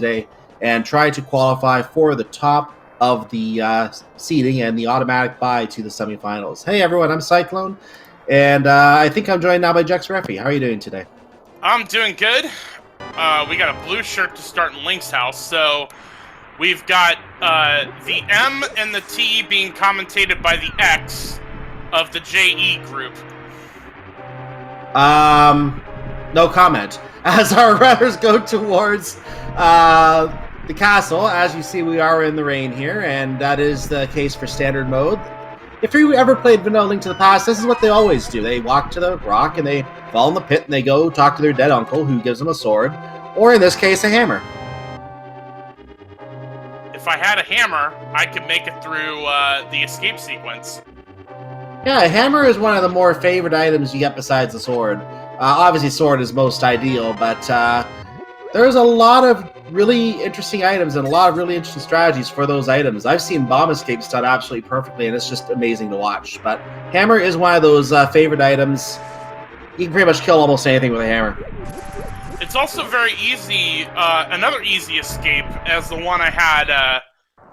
today and try to qualify for the top of the seeding and the automatic bye to the semifinals. Hey everyone, I'm Cyclone, and I think I'm joined now by Jex How are you doing today? I'm doing good. We got a blue shirt to start in Link's house, so we've got the M and the T being commentated by the X of the JE group. No comment. As our runners go towards the castle, as you see, we are in the rain here, and that is the case for standard mode. If you ever played Vanilla Link to the Past, this is what they always do. They walk to the rock, and they fall in the pit, and they go talk to their dead uncle, who gives them a sword, or in this case, a hammer. If I had a hammer, I could make it through the escape sequence. Yeah, a hammer is one of the more favorite items you get besides the sword. Obviously, sword is most ideal, but there's a lot of really interesting items and a lot of really interesting strategies for those items. I've seen bomb escapes done absolutely perfectly, and it's just amazing to watch. But hammer is one of those favorite items. You can pretty much kill almost anything with a hammer. It's also very easy, another easy escape as the one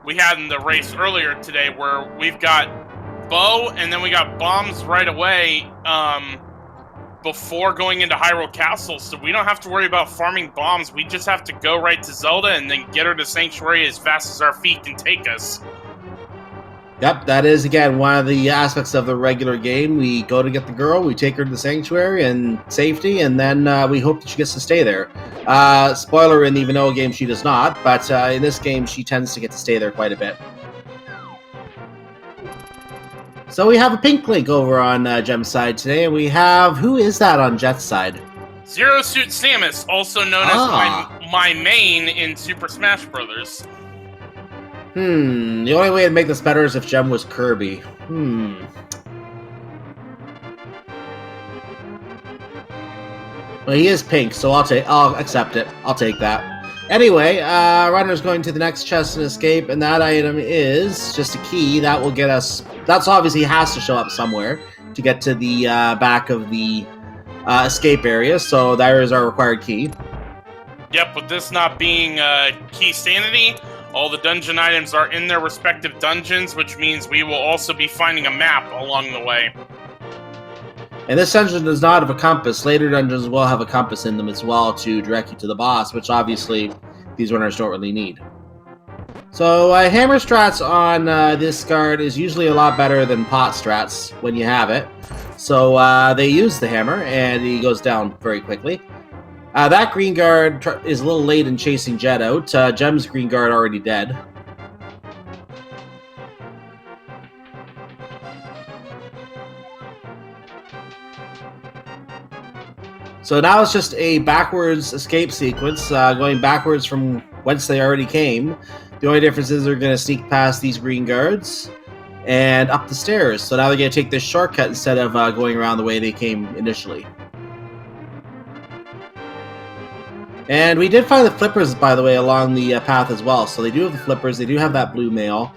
we had in the race earlier today, where we've got bow and then we got bombs right away before going into Hyrule Castle, so we don't have to worry about farming bombs. We just have to go right to Zelda and then get her to Sanctuary as fast as our feet can take us. Yep, that is, again, one of the aspects of the regular game. We go to get the girl, we take her to the Sanctuary and safety, and then we hope that she gets to stay there. Spoiler, in the vanilla game, she does not, but in this game, she tends to get to stay there quite a bit. So we have a pink Link over on Gem's side today, and we have... Who is that on Jet's side? Zero Suit Samus, also known as my main in Super Smash Bros. The only way to make this better is if Gem was Kirby. Well, he is pink, so I'll accept it. I'll take that. Anyway, runner's going to the next chest and escape, and that item is just a key that will get us... That's obviously has to show up somewhere to get to the back of the escape area, so there is our required key. Yep, with this not being key sanity, all the dungeon items are in their respective dungeons, which means we will also be finding a map along the way. And this dungeon does not have a compass. Later dungeons will have a compass in them as well to direct you to the boss, which obviously these runners don't really need. So hammer strats on this guard is usually a lot better than pot strats when you have it. So they use the hammer, and he goes down very quickly. That green guard is a little late in chasing Jet out. Gem's green guard already dead. So now it's just a backwards escape sequence, going backwards from whence they already came. The only difference is they're going to sneak past these green guards and up the stairs. So now they're going to take this shortcut instead of going around the way they came initially. And we did find the flippers, by the way, along the path as well. So they do have the flippers. They do have that blue mail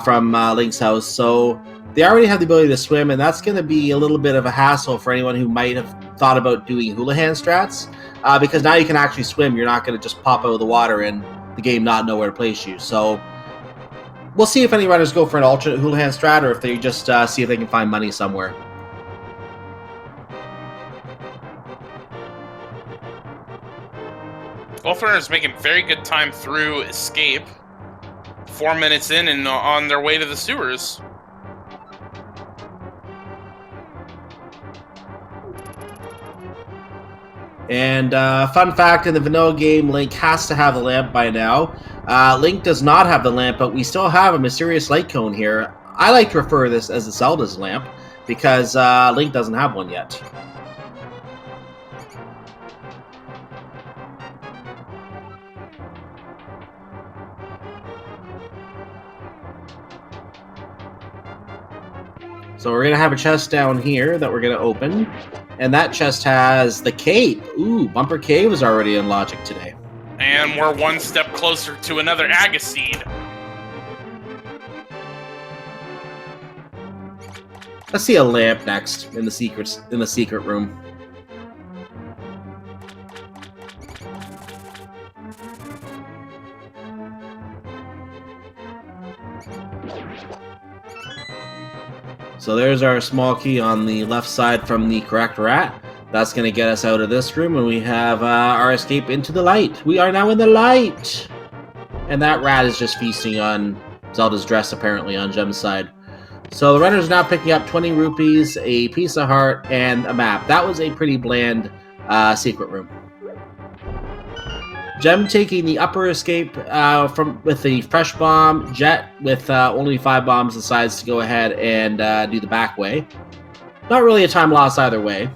from Link's house. So they already have the ability to swim, and that's going to be a little bit of a hassle for anyone who might have thought about doing Houlihan strats. Because now you can actually swim. You're not going to just pop out of the water and the game not know where to place you. So we'll see if any runners go for an alternate Houlihan strat, or if they just see if they can find money somewhere. Both runners making very good time through escape. 4 minutes in and on their way to the sewers. And fun fact, in the vanilla game, Link has to have the lamp by now. Link does not have the lamp, but we still have a mysterious light cone here. I like to refer to this as the Zelda's lamp, because Link doesn't have one yet. So we're going to have a chest down here that we're going to open. And that chest has the cape. Ooh, Bumper Cave is already in Logic today. And we're one step closer to another Agaseed. Let's see a lamp next in the secret room. So there's our small key on the left side from the correct rat. That's going to get us out of this room, and we have our escape into the light. We are now in the light! And that rat is just feasting on Zelda's dress, apparently, on Gem's side. So the runner's now picking up 20 rupees, a piece of heart, and a map. That was a pretty bland secret room. Gem taking the upper escape with the fresh bomb. Jet with only 5 bombs decides to go ahead and do the back way. Not really a time loss either way.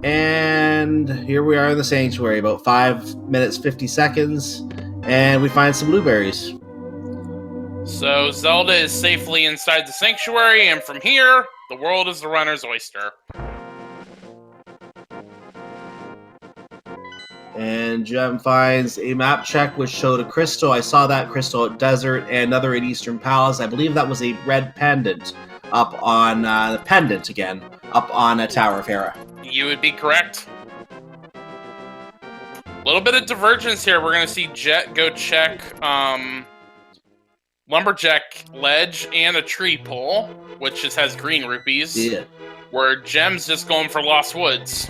And here we are in the sanctuary, about 5 minutes 50 seconds, and we find some blueberries. So Zelda is safely inside the sanctuary, and from here, the world is the runner's oyster. And Gem finds a map check which showed a crystal. I saw that crystal at Desert and another at Eastern Palace. I believe that was a red pendant up on the pendant again, up on a Tower of Hera. You would be correct. A little bit of divergence here. We're going to see Jet go check Lumberjack Ledge and a tree pole, which just has green rupees. Yeah. Where Gem's just going for Lost Woods.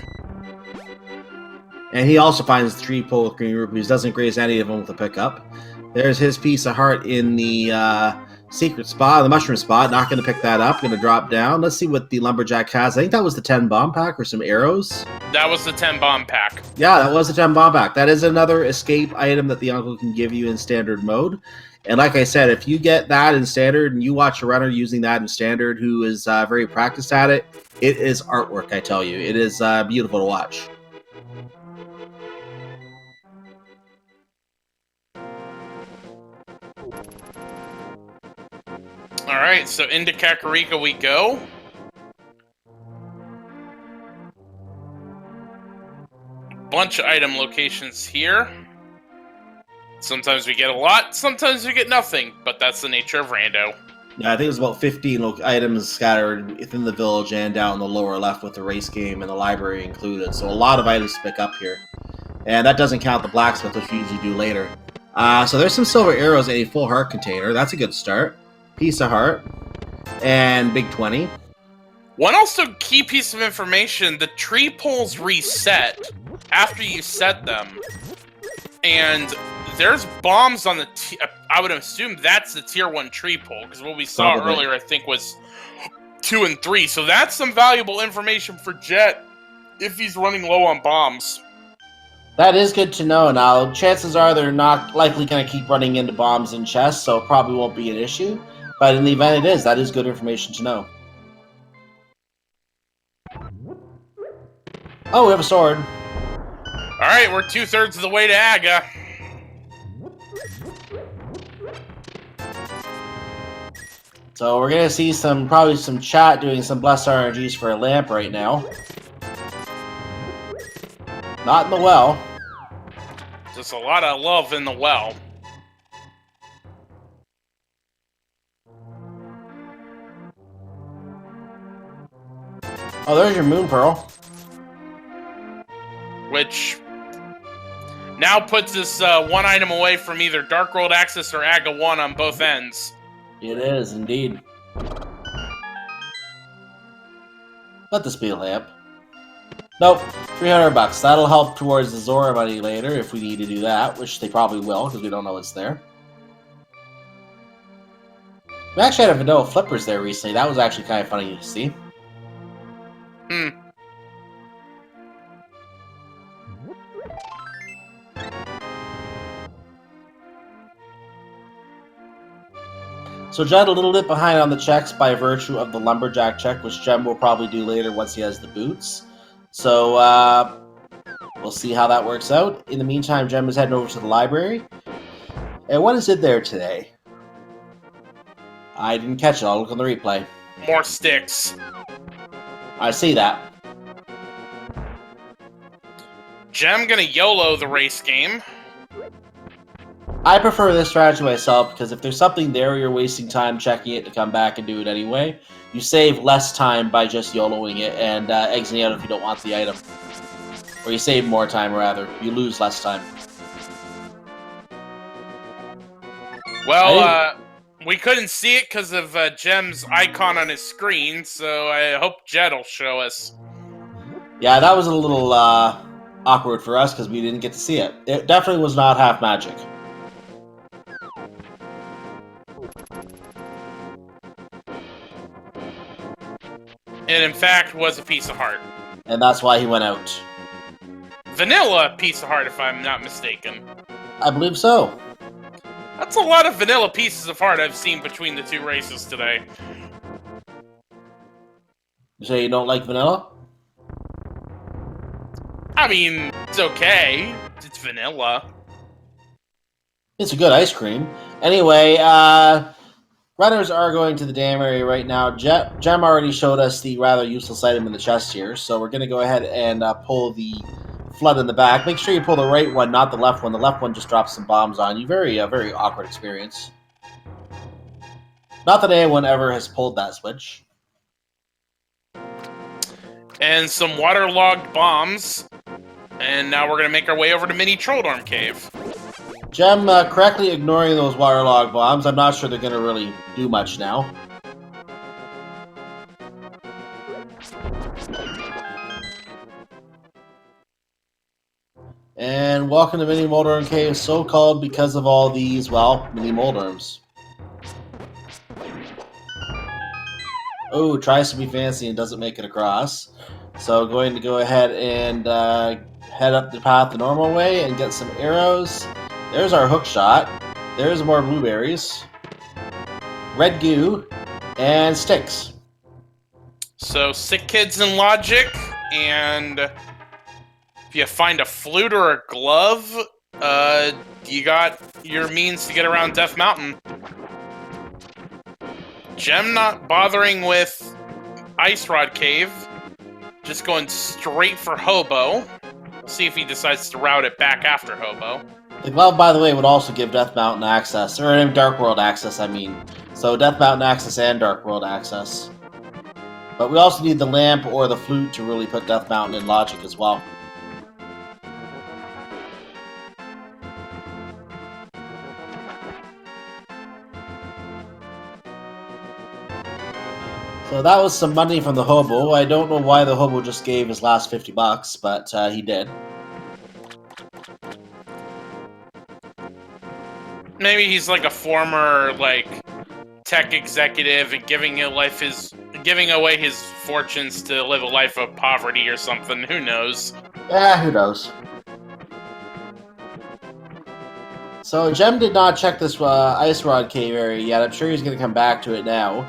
And he also finds the tree pole with green rupees. Doesn't graze any of them with a pickup. There's his piece of heart in the secret spot, the mushroom spot. Not going to pick that up. Going to drop down. Let's see what the Lumberjack has. I think that was the 10 bomb pack or some arrows. That was the 10 bomb pack. Yeah, that was the 10 bomb pack. That is another escape item that the uncle can give you in standard mode. And like I said, if you get that in standard and you watch a runner using that in standard who is very practiced at it, it is artwork, I tell you. It is beautiful to watch. Alright, so into Kakarika we go. Bunch of item locations here. Sometimes we get a lot, sometimes we get nothing, but that's the nature of Rando. Yeah, I think there's about 15 items scattered within the village and down the lower left with the race game and the library included. So a lot of items to pick up here. And that doesn't count the blacksmith, which we usually do later. So there's some silver arrows in a full heart container. That's a good start. Piece of heart. And big 20. One also key piece of information, the tree poles reset after you set them. And there's bombs on the I would assume that's the tier 1 tree pole, because what we saw earlier I think was 2 and 3. So that's some valuable information for Jet if he's running low on bombs. That is good to know. Now, chances are they're not likely going to keep running into bombs in chests, so it probably won't be an issue. But in the event it is, that is good information to know. Oh, we have a sword. Alright, we're 2/3 of the way to Aga. So we're going to see probably some chat doing some blessed RNGs for a lamp right now. Not in the well. Just a lot of love in the well. Oh, there's your moon pearl. Which now puts us one item away from either Dark World Access or Aga 1 on both ends. It is, indeed. Let this be a lamp. Nope, $300. That'll help towards the Zora money later if we need to do that, which they probably will, because we don't know what's there. We actually had a vanilla flippers there recently. That was actually kind of funny to see. So Jet a little bit behind on the checks by virtue of the Lumberjack check, which Gem will probably do later once he has the boots. So we'll see how that works out. In the meantime, Gem is heading over to the library. And what is it there today? I didn't catch it. I'll look on the replay. More sticks. I see that. Gem gonna YOLO the race game. I prefer this strategy myself because if there's something there, you're wasting time checking it to come back and do it anyway. You save less time by just YOLOing it and exiting out if you don't want the item. Or you save more time, rather. You lose less time. Well, we couldn't see it because of Jem's icon on his screen, so I hope Jet will show us. Yeah, that was a little awkward for us because we didn't get to see it. It definitely was not half magic. And in fact, was a piece of heart. And that's why he went out. Vanilla piece of heart, if I'm not mistaken. I believe so. That's a lot of vanilla pieces of heart I've seen between the two races today. You say you don't like vanilla? I mean, it's okay. It's vanilla. It's a good ice cream. Anyway, runners are going to the dam area right now. Jem already showed us the rather useless item in the chest here, so we're going to go ahead and pull the flood in the back. Make sure you pull the right one, not the left one. The left one just drops some bombs on you. Very awkward experience. Not that anyone ever has pulled that switch. And some waterlogged bombs. And now we're going to make our way over to Mini Trolldorm Cave. Jem correctly ignoring those waterlogged bombs. I'm not sure they're going to really do much now. And welcome to Mini Moldorm Cave, so called because of all these, well, Mini Moldorms. Oh, tries to be fancy and doesn't make it across. So going to go ahead and head up the path the normal way and get some arrows. There's our hook shot. There's more blueberries. Red goo. And sticks. So, sick kids in logic, and if you find a flute or a glove, you got your means to get around Death Mountain. Jem not bothering with Ice Rod Cave, just going straight for Hobo. We'll see if he decides to route it back after Hobo. The glove, by the way, would also give Death Mountain access, or Dark World access, I mean. So Death Mountain access and Dark World access. But we also need the lamp or the flute to really put Death Mountain in logic as well. So that was some money from the hobo. I don't know why the hobo just gave his last 50 bucks, but he did. Maybe he's like a former tech executive and giving away his fortunes to live a life of poverty or something. Who knows? Yeah, who knows? So Jem did not check this Ice Rod Cave area yet. I'm sure he's going to come back to it now.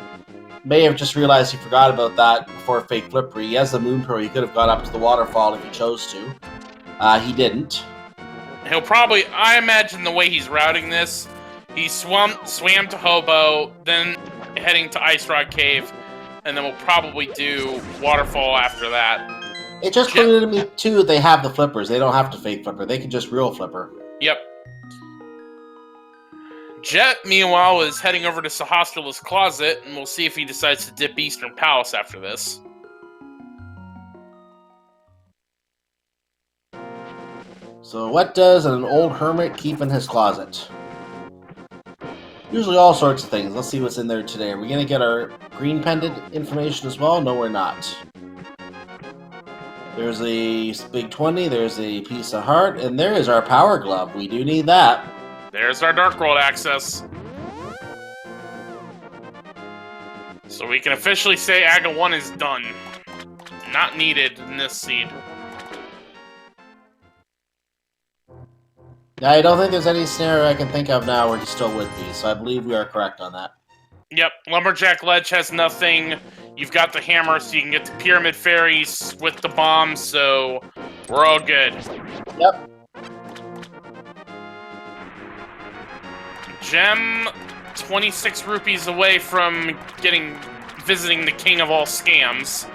May have just realized he forgot about that before Fake Flippery. He has the Moon Pro. He could have gone up to the waterfall if he chose to. He didn't. He'll probably, I imagine the way he's routing this, he swam to Hobo, then heading to Ice Rod Cave, and then we'll probably do Waterfall after that. It just clear to me, too, they have the flippers. They don't have to fake flipper. They can just real flipper. Yep. Jet, meanwhile, is heading over to Sahasrala's closet, and we'll see if he decides to dip Eastern Palace after this. So what does an old hermit keep in his closet? Usually all sorts of things. Let's see what's in there today. Are we going to get our green pendant information as well? No, we're not. There's a big 20, there's a piece of heart, and there is our power glove. We do need that. There's our Dark World access. So we can officially say Aga 1 is done. Not needed in this seed. Yeah, I don't think there's any scenario I can think of now where he's still with me, so I believe we are correct on that. Yep, Lumberjack Ledge has nothing. You've got the hammer, so you can get the Pyramid Fairies with the bombs, so we're all good. Yep. Gem, 26 rupees away from visiting the king of all scams.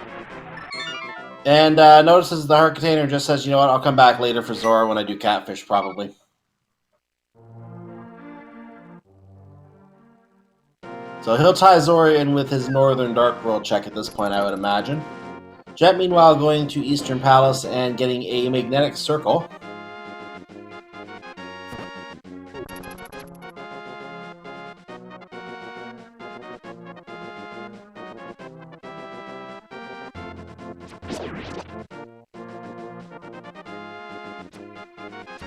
And notices the heart container just says, you know what, I'll come back later for Zora when I do catfish, probably. So he'll tie Zora in with his Northern Dark World check at this point, I would imagine. Jet, meanwhile, going to Eastern Palace and getting a magnetic circle.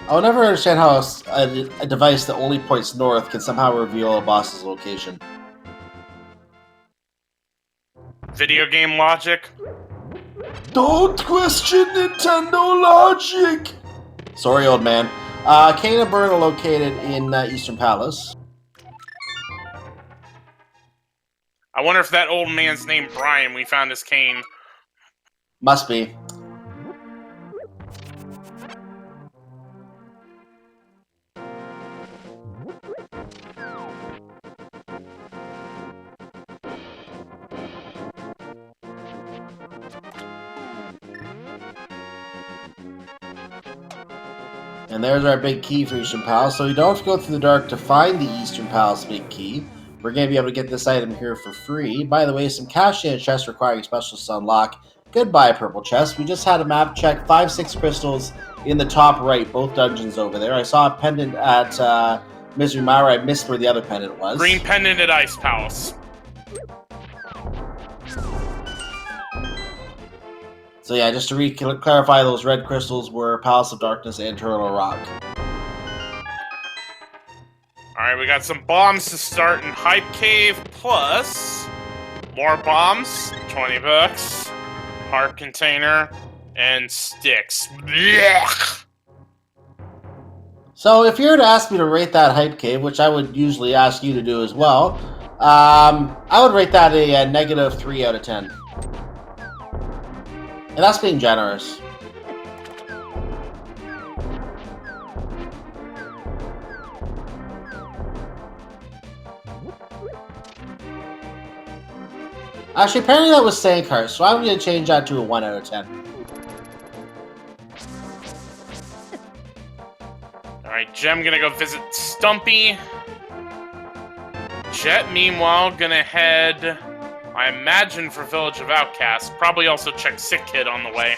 I'll never understand how a device that only points north can somehow reveal a boss's location. Video game logic. Don't question Nintendo logic! Sorry, old man. Kane and Byrne are located in Eastern Palace. I wonder if that old man's named Brian. We found his cane. Must be. And there's our big key for Eastern Palace. So you don't have to go through the dark to find the Eastern Palace big key. We're going to be able to get this item here for free. By the way, some cash in a chest requiring specialists to unlock. Goodbye, purple chest. We just had a map check. 5-6 crystals in the top right, both dungeons over there. I saw a pendant at Misery Mire. I missed where the other pendant was. Green pendant at Ice Palace. So yeah, just to clarify, those red crystals were Palace of Darkness and Turtle Rock. Alright, we got some bombs to start in Hype Cave, plus more bombs, 20 bucks, heart container, and sticks. Blech. So if you were to ask me to rate that Hype Cave, which I would usually ask you to do as well, I would rate that a negative 3 out of 10. And that's being generous. Actually, apparently that was Sandcart, so I'm going to change that to a 1 out of 10. Alright, Jem gonna go visit Stumpy. Jet, meanwhile, gonna head, I imagine, for Village of Outcasts. Probably also check Sick Kid on the way.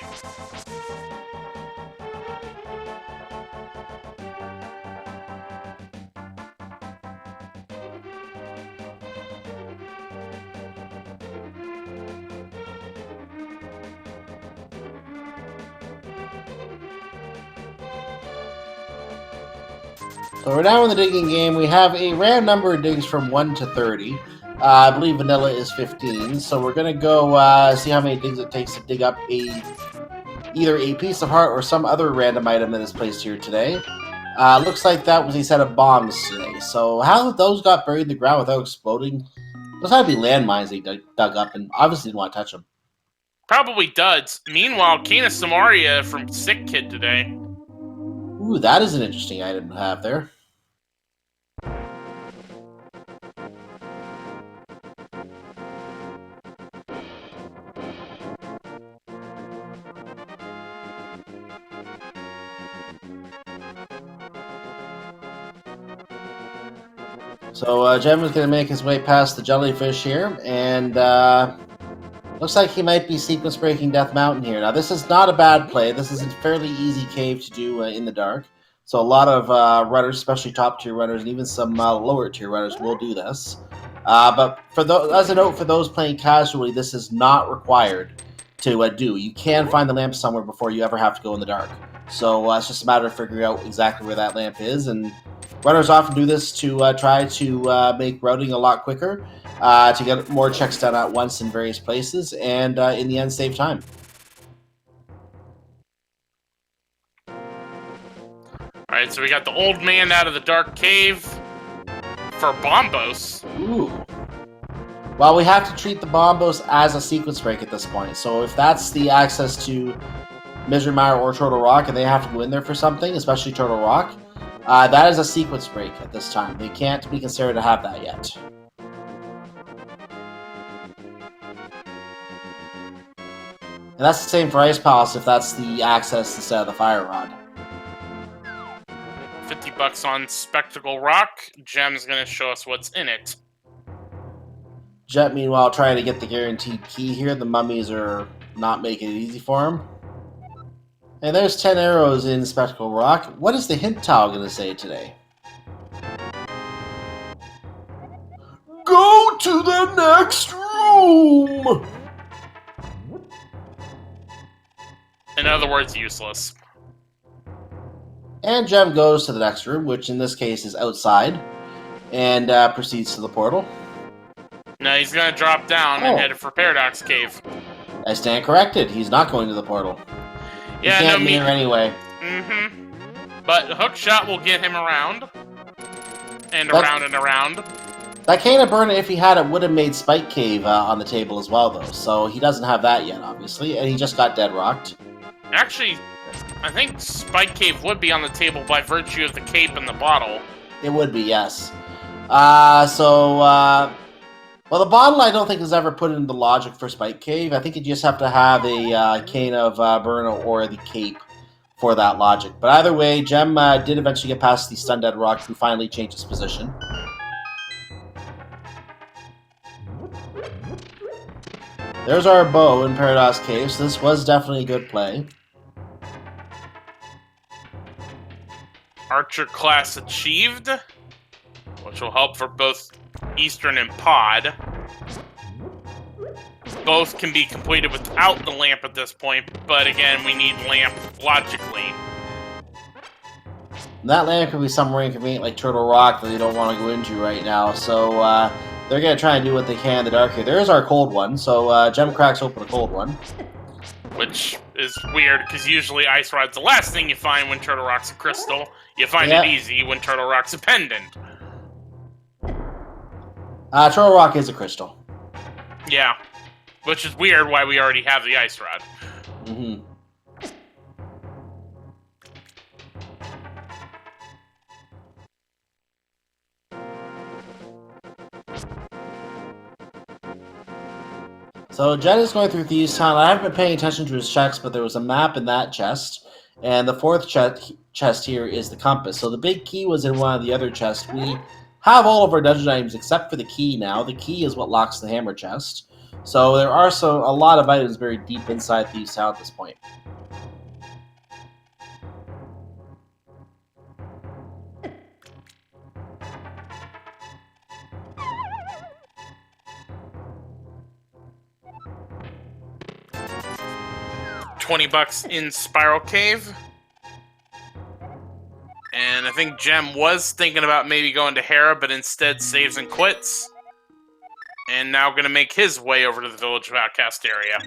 So we're now in the digging game. We have a random number of digs from 1 to 30. I believe vanilla is 15, so we're going to go see how many digs it takes to dig up either a piece of heart or some other random item that is placed here today. Looks like that was a set of bombs today. So how those got buried in the ground without exploding? Those had to be landmines they dug up, and obviously didn't want to touch them. Probably duds. Meanwhile, Kena Samaria from Sick Kid today. Ooh, that is an interesting item to have there. So Jem is going to make his way past the jellyfish here, and looks like he might be sequence breaking Death Mountain here. Now this is not a bad play. This is a fairly easy cave to do in the dark. So a lot of runners, especially top tier runners, and even some lower tier runners will do this. But for as a note, for those playing casually, this is not required to do. You can find the lamp somewhere before you ever have to go in the dark. So it's just a matter of figuring out exactly where that lamp is, and runners often do this to try to make routing a lot quicker, to get more checks done at once in various places, and in the end save time. Alright, so we got the old man out of the dark cave for Bombos. Ooh. Well, we have to treat the Bombos as a sequence break at this point. So if that's the access to Misery Mire or Turtle Rock, and they have to go in there for something, especially Turtle Rock, that is a sequence break at this time. They can't be considered to have that yet. And that's the same for Ice Palace if that's the access instead of the Fire Rod. 50 bucks on Spectacle Rock. Jem's gonna show us what's in it. Jet, meanwhile, trying to get the guaranteed key here. The mummies are not making it easy for him. And there's 10 arrows in Spectacle Rock. What is the hint tile going to say today? Go to the next room! In other words, useless. And Jem goes to the next room, which in this case is outside, and proceeds to the portal. Now he's going to drop down and head for Paradox Cave. I stand corrected. He's not going to the portal. Yeah, he can't mirror anyway. Mm-hmm. But Hookshot will get him around. And around and around. That Cane of Burn, if he had it, would have made Spike Cave on the table as well, though. So he doesn't have that yet, obviously. And he just got dead rocked. Actually, I think Spike Cave would be on the table by virtue of the cape and the bottle. It would be, yes. Well, the bottle I don't think is ever put into logic for Spike Cave. I think you just have to have a Cane of Burn or the cape for that logic. But either way, Jem did eventually get past the Stun Dead Rock, who finally changed his position. There's our bow in Paradox Cave, so this was definitely a good play. Archer class achieved, which will help for both Eastern and Pod. Both can be completed without the lamp at this point, but again, we need lamp logically. That lamp could be somewhere inconvenient like Turtle Rock that they don't want to go into right now, so they're going to try and do what they can in the dark here. There's our cold one, so Jem cracks open a cold one. Which is weird, because usually Ice Rod's the last thing you find when Turtle Rock's a crystal. You find it easy when Turtle Rock's a pendant. Turtle Rock is a crystal. Yeah. Which is weird why we already have the Ice Rod. Mm-hmm. So Jet is going through Thieves' Town. I haven't been paying attention to his checks, but there was a map in that chest. And the fourth chest here is the compass. So the big key was in one of the other chests. We have all of our dungeon items except for the key now. The key is what locks the hammer chest. So there are a lot of items buried deep inside Thieves' Town at this point. $20 in Spiral Cave. And I think Jem was thinking about maybe going to Hera, but instead saves and quits. And now going to make his way over to the Village of Outcast area.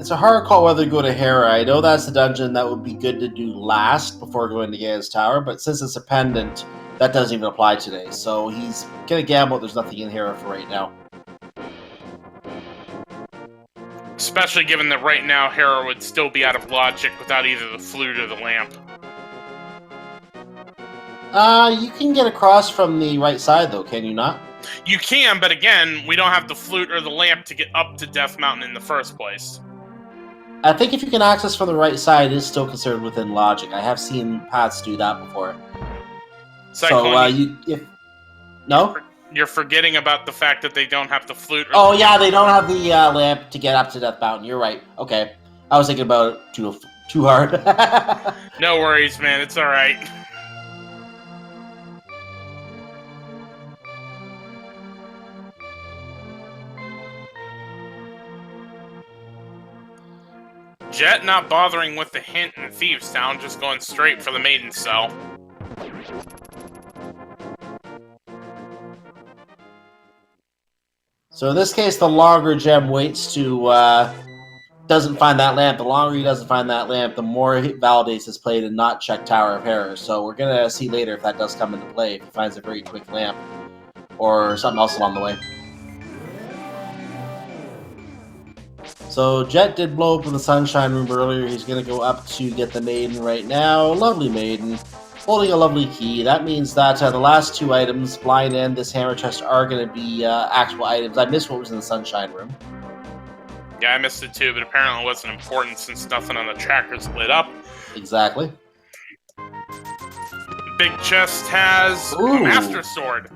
It's a hard call whether to go to Hera. I know that's the dungeon that would be good to do last before going to Gaia's Tower, but since it's a pendant, that doesn't even apply today. So he's going to gamble there's nothing in Hera for right now. Especially given that right now Hera would still be out of logic without either the flute or the lamp. You can get across from the right side, though, can you not? You can, but again, we don't have the flute or the lamp to get up to Death Mountain in the first place. I think if you can access from the right side, it is still considered within logic. I have seen paths do that before. Cyclone, No? You're forgetting about the fact that they don't have the flute. Or yeah, they don't have the lamp to get up to Death Mountain. You're right. Okay. I was thinking about it too hard. No worries, man. It's alright. Jet not bothering with the hint in Thieves' Town, just going straight for the Maiden Cell. So in this case, the longer Jem waits to doesn't find that lamp, the longer he doesn't find that lamp, the more he validates his play to not check Tower of Terror. So we're gonna see later if that does come into play, if he finds a very quick lamp or something else along the way. So Jet did blow open the Sunshine Room earlier. He's gonna go up to get the Maiden right now. Lovely Maiden, holding a lovely key. That means that the last two items, Blind and this Hammer Chest, are going to be actual items. I missed what was in the Sunshine Room. Yeah, I missed it too, but apparently it wasn't important since nothing on the trackers lit up. Exactly. Big chest has a Master Sword.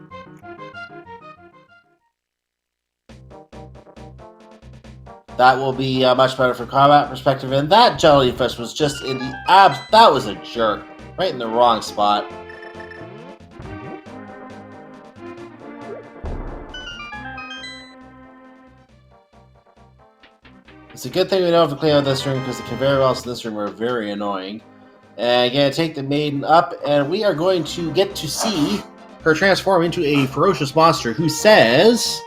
That will be much better from combat perspective. And that jellyfish was just in the abs. That was a jerk. Right in the wrong spot. It's a good thing we don't have to clean out this room because the conveyor belts in this room are very annoying. And gonna take the maiden up, and we are going to get to see her transform into a ferocious monster who says,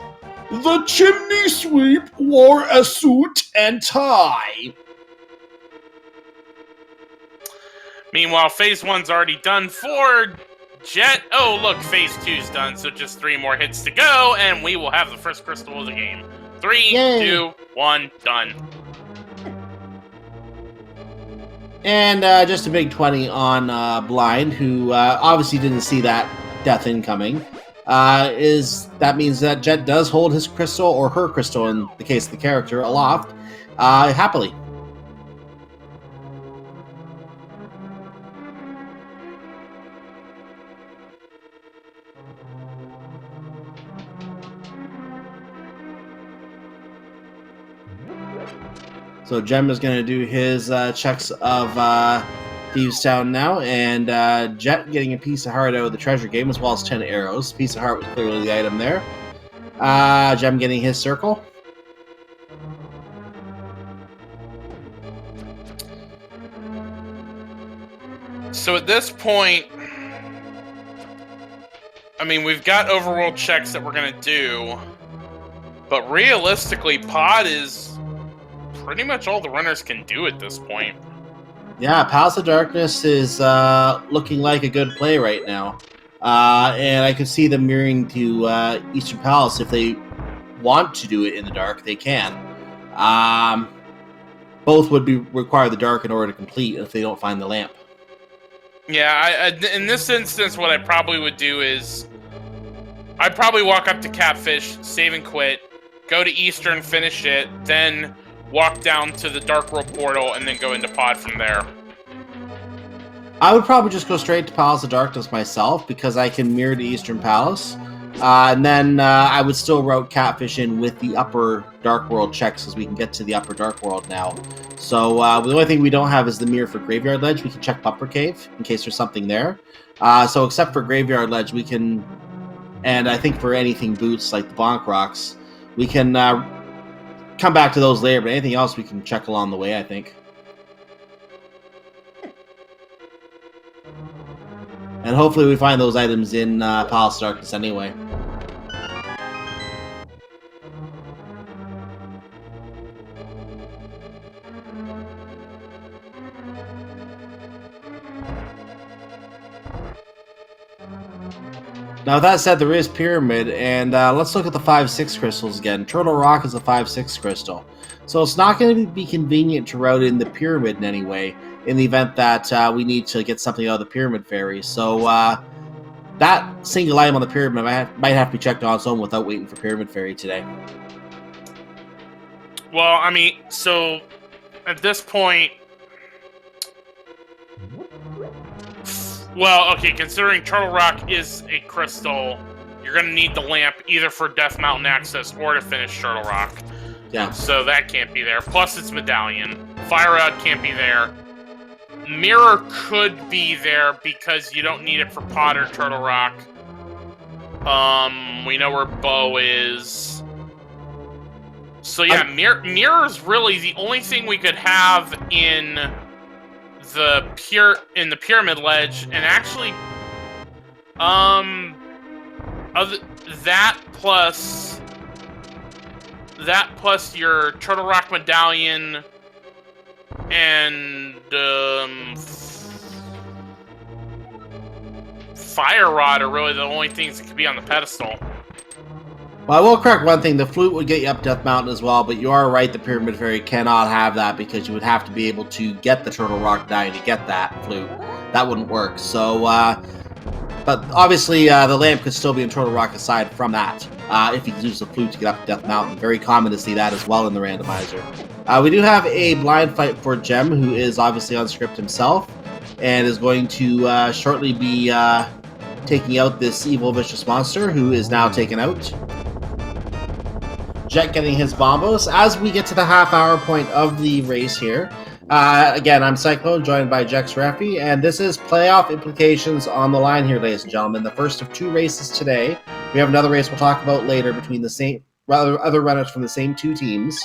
"The chimney sweep wore a suit and tie." Meanwhile, phase 1's already done for Jet. Oh, look, phase 2's done, so just 3 more hits to go, and we will have the first crystal of the game. 3, Yay. 2, 1, done. And just a big 20 on Blind, who obviously didn't see that death incoming. That means that Jet does hold his crystal, or her crystal in the case of the character, aloft, happily. So Jem is going to do his checks of Thieves Town now, and Jet getting a piece of heart out of the treasure game, as well as 10 arrows. Piece of heart was clearly the item there. Jem getting his circle. So at this point, I mean, we've got overworld checks that we're going to do, but realistically, Pod is pretty much all the runners can do at this point. Yeah, Palace of Darkness is looking like a good play right now. And I could see them mirroring to Eastern Palace. If they want to do it in the dark, they can. Both would require the dark in order to complete if they don't find the lamp. Yeah, in this instance, what I probably would do is I'd probably walk up to Catfish, save and quit, go to Eastern, finish it, then walk down to the Dark World portal, and then go into Pod from there. I would probably just go straight to Palace of Darkness myself, because I can mirror the Eastern Palace. And then I would still route Catfish in with the upper Dark World checks, because we can get to the upper Dark World now. So the only thing we don't have is the mirror for Graveyard Ledge. We can check Bumper Cave, in case there's something there. So except for Graveyard Ledge, we can, and I think for anything boots, like the Bonk Rocks, we can come back to those later, but anything else we can check along the way, I think. And hopefully we find those items in Palace of Darkness anyway. Now, with that said, there is Pyramid, and let's look at the 5-6 crystals again. Turtle Rock is a 5-6 crystal. So it's not going to be convenient to route in the Pyramid in any way, in the event that we need to get something out of the Pyramid Fairy. So that single item on the Pyramid might have to be checked on its own without waiting for Pyramid Fairy today. Well, I mean, so at this point, well, okay, considering Turtle Rock is a crystal, you're going to need the lamp either for Death Mountain access or to finish Turtle Rock. Yeah. So that can't be there. Plus, it's Medallion. Fire Rod can't be there. Mirror could be there because you don't need it for Pod or Turtle Rock. We know where Bow is. So yeah, Mirror's really the only thing we could have in the Pyramid Ledge, and actually, that plus your Turtle Rock Medallion and Fire Rod are really the only things that could be on the pedestal. Well, I will correct one thing. The flute would get you up Death Mountain as well, but you are right, the Pyramid Fairy cannot have that because you would have to be able to get the Turtle Rock Medallion to get that flute. That wouldn't work. So, but obviously the lamp could still be in Turtle Rock aside from that, if you use the flute to get up Death Mountain. Very common to see that as well in the randomizer. We do have a blind fight for Jem, who is obviously on script himself, and is going to shortly be taking out this evil, vicious monster, who is now taken out. Jet getting his bombos. As we get to the half-hour point of the race here, again, I'm Cyclone, joined by Jex Refi, and this is playoff implications on the line here, ladies and gentlemen. The first of 2 races today. We have another race we'll talk about later between the same other runners from the same 2 teams.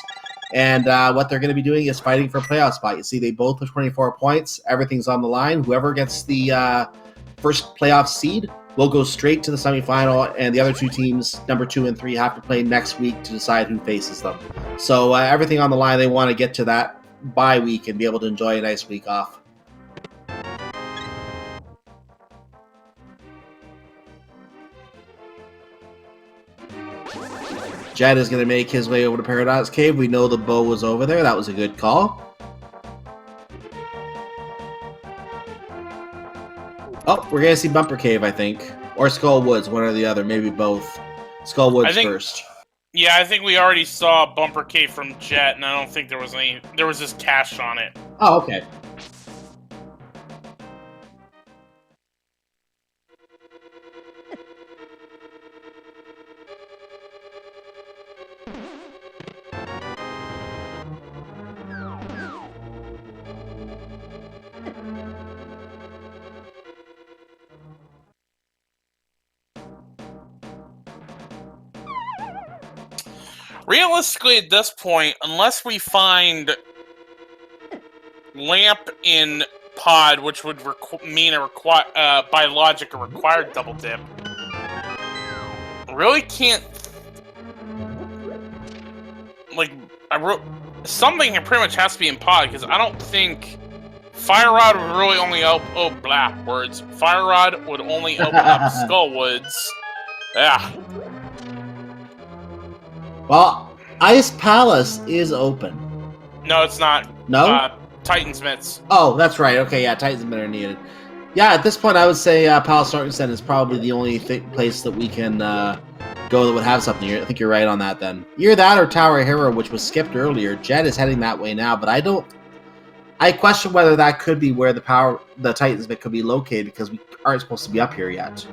And what they're going to be doing is fighting for a playoff spot. You see, they both have 24 points. Everything's on the line. Whoever gets the first playoff seed will go straight to the semifinal, and the other 2 teams, number 2 and 3, have to play next week to decide who faces them. So everything on the line. They want to get to that bye week and be able to enjoy a nice week off. Jet is going to make his way over to Paradox Cave. We know the bow was over there. That was a good call. Oh, we're going to see Bumper Cave, I think. Or Skull Woods, one or the other. Maybe both. Skull Woods first. Yeah, I think we already saw Bumper Cave from Jet, and I don't think there was just cash on it. Oh, okay. Realistically, at this point, unless we find Lamp in Pod, which would mean by logic a required double dip, really can't. Like, I wrote something that pretty much has to be in Pod, because I don't think Fire Rod would really only Fire Rod would only open up Skull Woods. Yeah. Well, Ice Palace is open. No, it's not. No? Titan's Mitts. Oh, that's right. Okay, yeah, Titan's Mitts are needed. Yeah, at this point, I would say Palace Arkansas is probably the only place that we can go that would have something. I think you're right on that, then. Either that or Tower Hero, which was skipped earlier. Jet is heading that way now, but I question whether that could be where the Titan's Mitt could be located, because we aren't supposed to be up here yet.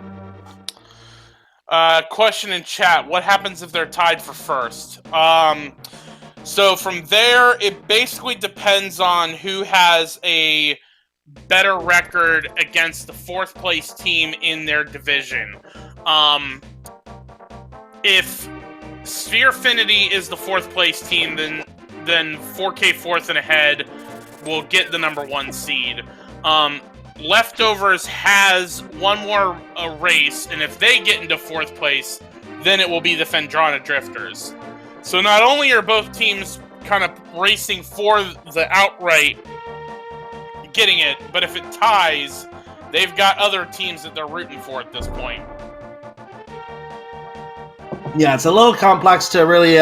Question in chat, what happens if they're tied for first? So from there, it basically depends on who has a better record against the 4th place team in their division. If Spherefinity is the 4th place team, then 4K 4th and ahead will get the number 1 seed. Leftovers has one more race, and if they get into 4th place, then it will be the Fendrana Drifters. So not only are both teams kind of racing for the outright getting it, but if it ties, they've got other teams that they're rooting for at this point. Yeah, it's a little complex to really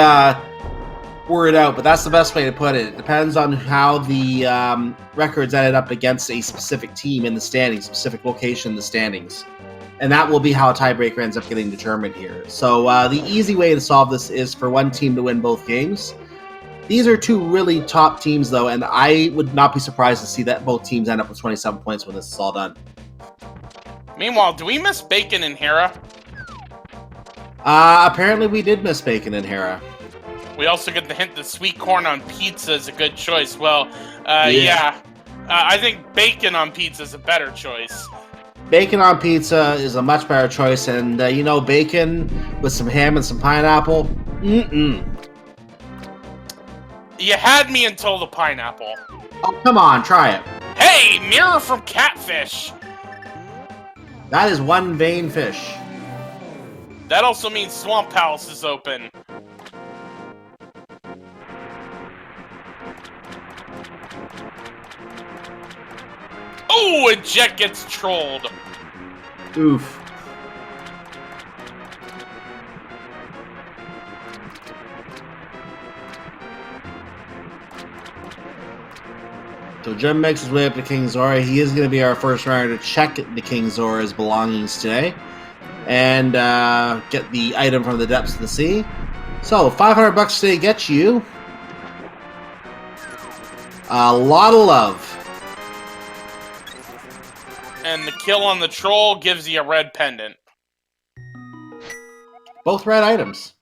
word out, but that's the best way to put it. It depends on how the records ended up against a specific team in the standings, specific location in the standings. And that will be how a tiebreaker ends up getting determined here. So the easy way to solve this is for one team to win both games. These are 2 really top teams, though, and I would not be surprised to see that both teams end up with 27 points when this is all done. Meanwhile, do we miss Bacon and Hera? Apparently we did miss Bacon and Hera. We also get the hint that sweet corn on pizza is a good choice. Well, yeah. I think bacon on pizza is a better choice. Bacon on pizza is a much better choice, and bacon with some ham and some pineapple. You had me until the pineapple. Oh, come on, try it. Hey, mirror from Catfish. That is one vein fish. That also means Swamp Palace is open. Oh, and Jet gets trolled. Oof. So Jim makes his way up to King Zora. He is going to be our first runner to check the King Zora's belongings today and get the item from the depths of the sea. So $500 today gets you a lot of love. And the kill on the troll gives you a red pendant. Both red items.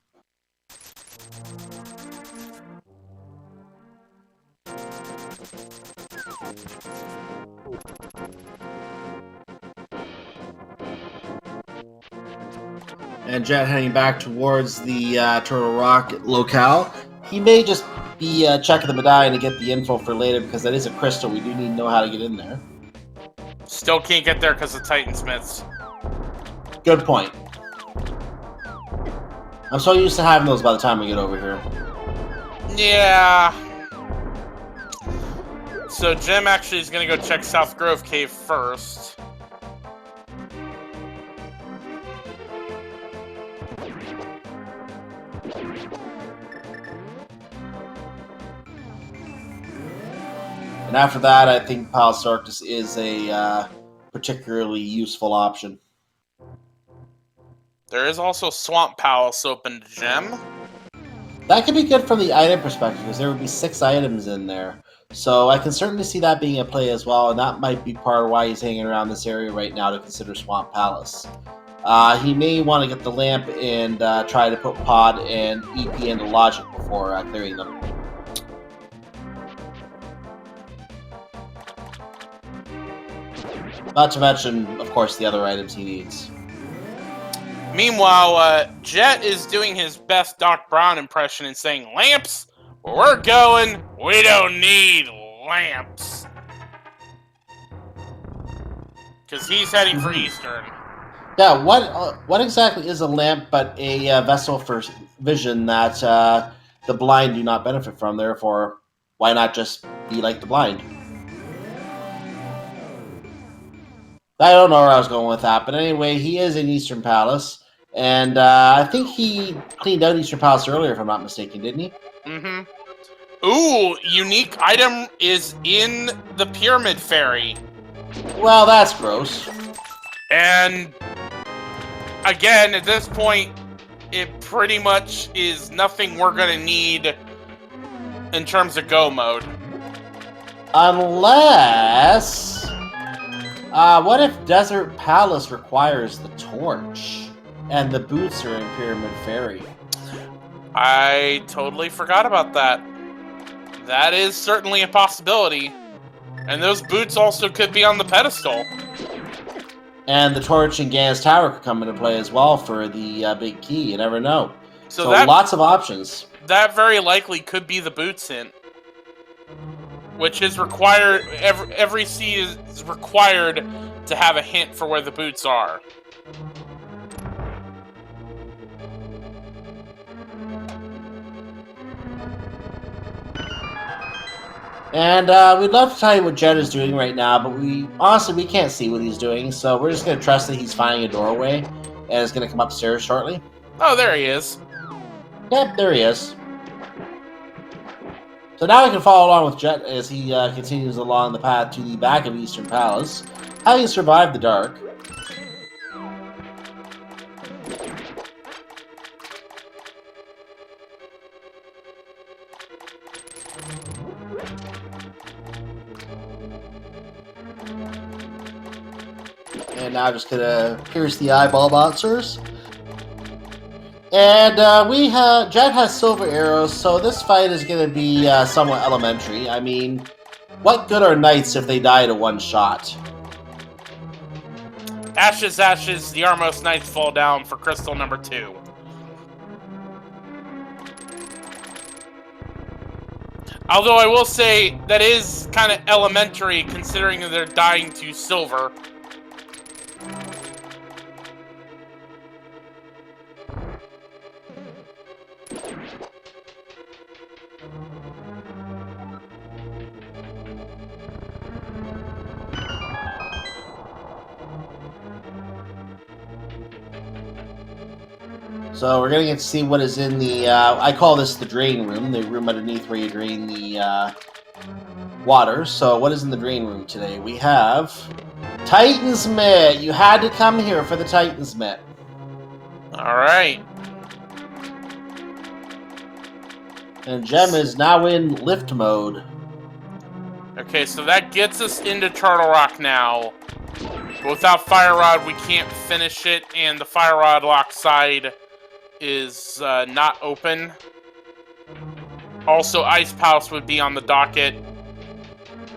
And Jet heading back towards the Turtle Rock locale. He may just be checking the medallion to get the info for later, because that is a crystal. We do need to know how to get in there. Still can't get there because of Titansmiths. Good point. I'm so used to having those by the time we get over here. Yeah. So Jim actually is going to go check South Grove Cave first. And after that, I think Palace Arctis is a particularly useful option. There is also Swamp Palace open to Jim. That could be good from the item perspective, because there would be 6 items in there. So I can certainly see that being a play as well, and that might be part of why he's hanging around this area right now to consider Swamp Palace. He may want to get the lamp and try to put Pod and EP into Logic before clearing them. Not to mention, of course, the other items he needs. Meanwhile, Jet is doing his best Doc Brown impression and saying, "Lamps? Where we're going, we don't need lamps." Because he's heading for Eastern. Yeah, what exactly is a lamp but a vessel for vision that the blind do not benefit from? Therefore, why not just be like the blind? I don't know where I was going with that, but anyway, he is in Eastern Palace, and I think he cleaned out Eastern Palace earlier, if I'm not mistaken, didn't he? Mm-hmm. Ooh, unique item is in the Pyramid Ferry. Well, that's gross. And again, at this point, it pretty much is nothing we're gonna need in terms of go mode. Unless... what if Desert Palace requires the torch, and the boots are in Pyramid Ferry? I totally forgot about that. That is certainly a possibility. And those boots also could be on the pedestal. And the torch in Gan's Tower could come into play as well for the big key. You never know. So that, lots of options. That very likely could be the boots hint. Which is required, every seed is required to have a hint for where the boots are. And we'd love to tell you what Jet is doing right now, but honestly we can't see what he's doing, so we're just going to trust that he's finding a doorway and is going to come upstairs shortly. Oh, there he is. Yep, there he is. So now we can follow along with Jet as he continues along the path to the back of Eastern Palace, having survived the dark. And now just gonna pierce the eyeball monsters. And Jet has silver arrows, so this fight is going to be somewhat elementary. I mean, what good are knights if they die to one shot? Ashes, ashes, the Armos Knights fall down for crystal number 2. Although I will say, that is kind of elementary considering that they're dying to silver. So we're going to get to see what is in the, I call this the drain room, the room underneath where you drain the water. So what is in the drain room today? We have Titan's Mitt. You had to come here for the Titan's Mitt. Alright. And Gem is now in lift mode. Okay, so that gets us into Turtle Rock now. But without Fire Rod, we can't finish it, and the Fire Rod lock side is not open. Also, Ice Palace would be on the docket.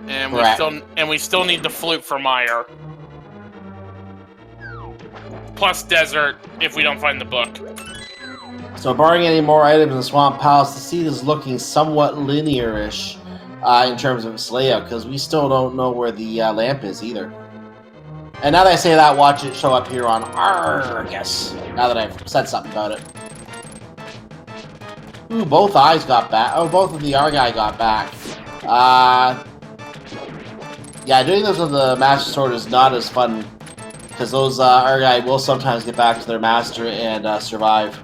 And Correct. we still need the flute for Meyer. Plus desert if we don't find the book. So barring any more items in the Swamp Palace, the scene is looking somewhat linear-ish in terms of its layout, because we still don't know where the lamp is either. And now that I say that, watch it show up here on Argus. Now that I've said something about it. Ooh, both eyes got back. Oh, both of the Argai got back. Yeah, doing this with the Master Sword is not as fun, because those Argai will sometimes get back to their master and survive.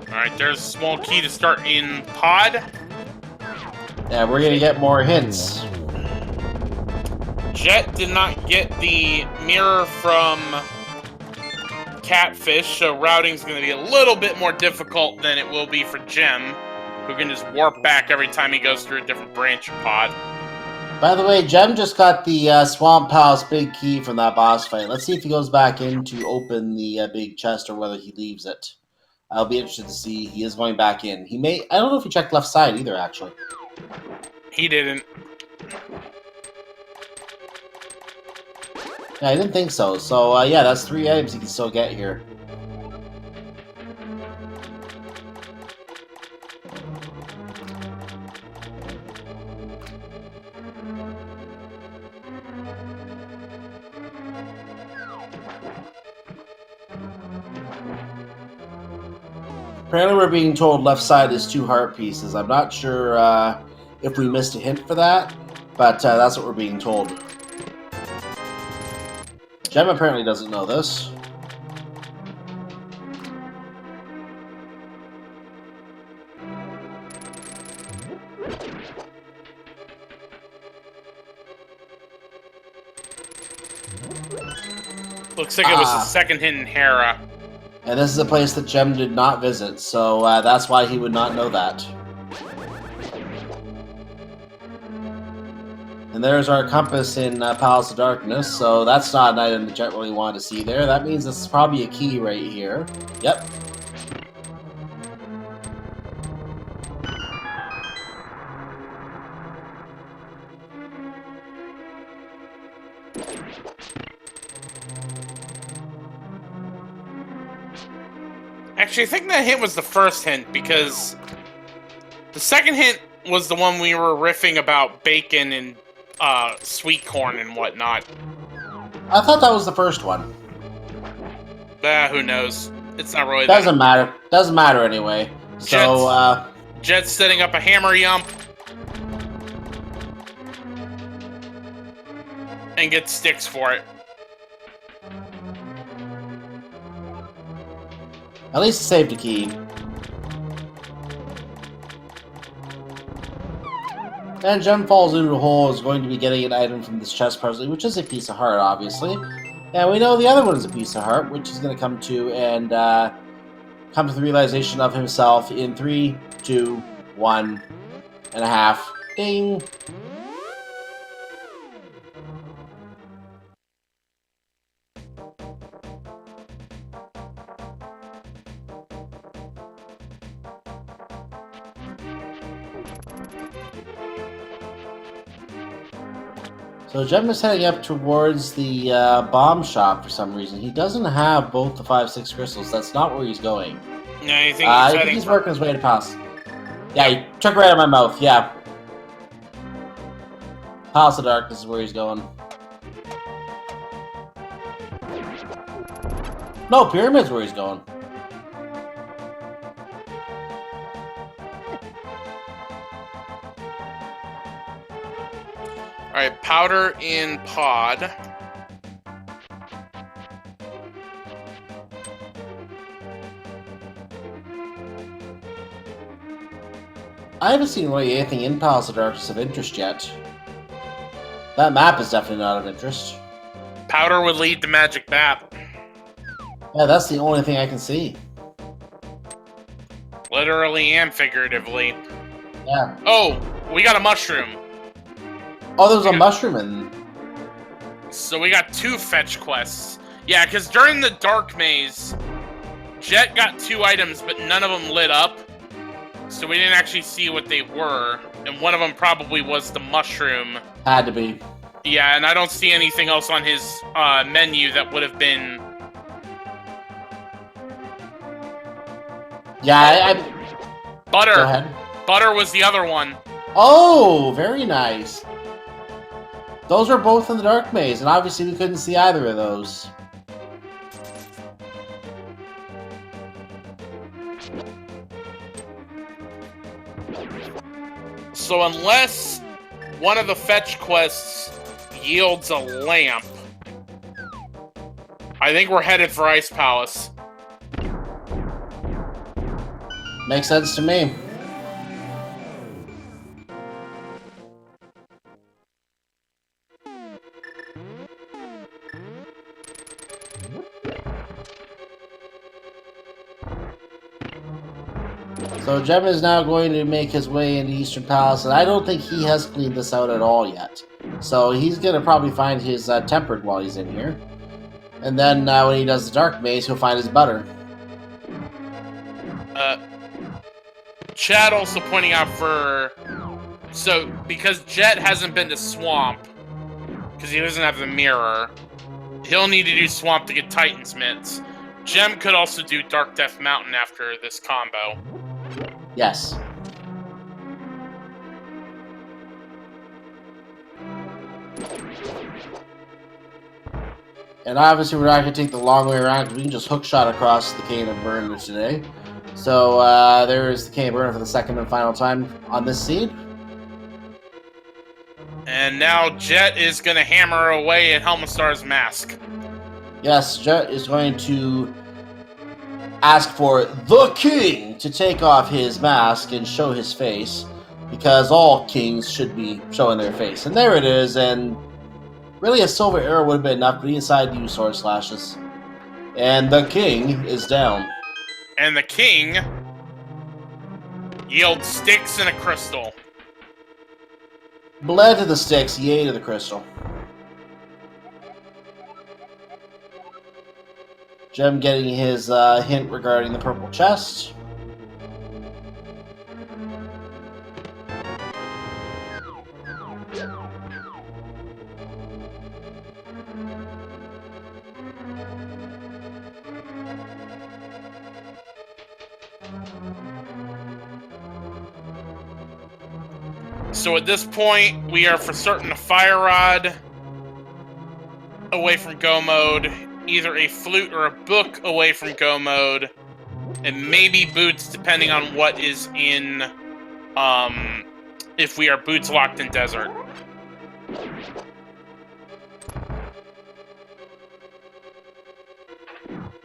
Alright, there's a small key to start in pod. Yeah, we're gonna get more hints. Jet did not get the mirror from Catfish, so routing's going to be a little bit more difficult than it will be for Gem, who can just warp back every time he goes through a different branch of pod. By the way, Gem just got the Swamp Palace big key from that boss fight. Let's see if he goes back in to open the big chest or whether he leaves it. I'll be interested to see. He is going back in. He may... I don't know if he checked left side either, actually. He didn't. Yeah, I didn't think so. So, yeah, that's 3 items you can still get here. Apparently we're being told left side is 2 heart pieces. I'm not sure if we missed a hint for that, but that's what we're being told. Gem apparently doesn't know this. Looks like it was the second hint in Hera. And this is a place that Gem did not visit, so that's why he would not know that. And there's our compass in Palace of Darkness, so that's not an item that Jet really wanted to see there. That means this is probably a key right here. Yep. Actually, I think that hint was the first hint, because the second hint was the one we were riffing about bacon and sweet corn and whatnot. I thought that was the first one. Who knows? It's not really Doesn't matter. Doesn't matter anyway. So, Jet's setting up a hammer yump. And gets sticks for it. At least it saved a key. And Gem falls into a hole is going to be getting an item from this chest presently, which is a piece of heart, obviously. And we know the other one is a piece of heart, which he's going to come to and come to the realization of himself in 3, 2, 1 and a half. Ding! So Gem is heading up towards the bomb shop for some reason. He doesn't have both the 5-6 crystals. That's not where he's going. No, you think he's working his way to Palace. Yeah, he took right out of my mouth. Yeah. Palace of Darkness is where he's going. No, Pyramid's where he's going. Alright, powder in pod. I haven't seen really anything in Palace of Darkness of interest yet. That map is definitely not of interest. Powder would lead to Magic Map. Yeah, that's the only thing I can see. Literally and figuratively. Yeah. Oh, we got a mushroom. Oh, there's a mushroom in... So we got 2 fetch quests. Yeah, because during the Dark Maze, Jet got 2 items, but none of them lit up. So we didn't actually see what they were. And one of them probably was the mushroom. Had to be. Yeah, and I don't see anything else on his menu that would have been... Yeah, Butter. Go ahead. Butter was the other one. Oh, very nice. Those were both in the Dark Maze, and obviously we couldn't see either of those. So unless one of the fetch quests yields a lamp, I think we're headed for Ice Palace. Makes sense to me. So Jem is now going to make his way into Eastern Palace, and I don't think he has cleaned this out at all yet. So he's going to probably find his tempered while he's in here. And then when he does the Dark Maze, he'll find his butter. Chad also pointing out for... So, because Jet hasn't been to Swamp, because he doesn't have the mirror, he'll need to do Swamp to get Titan's Mitts. Jem could also do Dark Death Mountain after this combo. Yes. And obviously we're not going to take the long way around because we can just hookshot across the Cane of Burner today. So there's the Cane of Burner for the second and final time on this seed. And now Jet is going to hammer away at Helmastar's mask. Yes, Jet is going to ask for the king to take off his mask and show his face, because all kings should be showing their face. And there it is, and really a silver arrow would have been enough, but he decided to use sword slashes. And the king is down. And the king yields sticks and a crystal. Bled to the sticks, yay to the crystal. Jem getting his hint regarding the purple chest. So at this point, we are for certain a Fire Rod away from Go Mode, either a Flute or a Book away from Go Mode, and maybe Boots depending on what is in, if we are Boots locked in Desert.